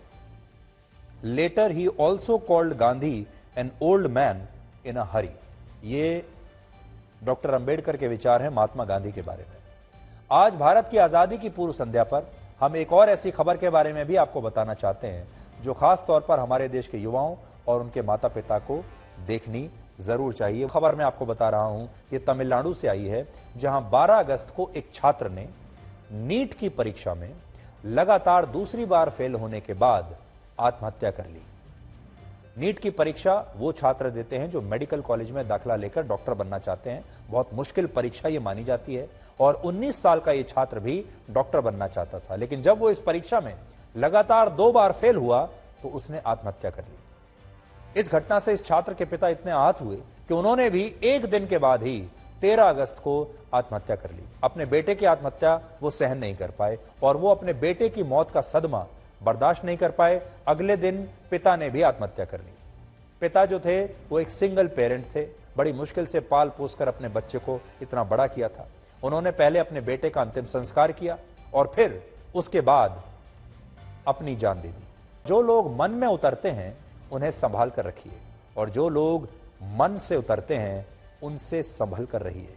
Later he also called Gandhi an old man in a hurry. ये doctor Ambedkar के विचार हैं महात्मा गांधी के बारे में। आज भारत की आजादी की पूर्व संध्या पर हम एक और ऐसी खबर के बारे में भी आपको बताना चाहते हैं, जो खास तौर पर हमारे देश के युवाओं और उनके माता पिता को देखनी जरूर चाहिए। खबर मैं आपको बता रहा हूं, ये तमिलनाडु से आई है, जहां 12 अगस्त को एक छात्र ने नीट की परीक्षा में लगातार दूसरी बार फेल होने के बाद आत्महत्या कर ली। नीट की परीक्षा वो छात्र देते हैं जो मेडिकल कॉलेज में दाखिला लेकर डॉक्टर बनना चाहते हैं। बहुत मुश्किल परीक्षा ये मानी जाती है और 19 साल का ये छात्र भी डॉक्टर बनना चाहता था, लेकिन जब वो इस परीक्षा में लगातार 2 बार फेल हुआ तो उसने आत्महत्या कर ली। इस घटना से इस छात्र के पिता इतने आहत हुए कि उन्होंने भी एक दिन के बाद ही 13 अगस्त को आत्महत्या कर ली। अपने बेटे की आत्महत्या वो सहन नहीं कर पाए और वो अपने बेटे की मौत का सदमा बर्दाश्त नहीं कर पाए। अगले दिन पिता ने भी आत्महत्या कर ली। पिता जो थे वो एक सिंगल पेरेंट थे, बड़ी मुश्किल से पाल पोस कर अपने बच्चे को इतना बड़ा किया था। उन्होंने पहले अपने बेटे का अंतिम संस्कार किया और फिर उसके बाद अपनी जान दे दी। जो लोग मन में उतरते हैं उन्हें संभाल कर रखिए और जो लोग मन से उतरते हैं उनसे संभल कर रहिए।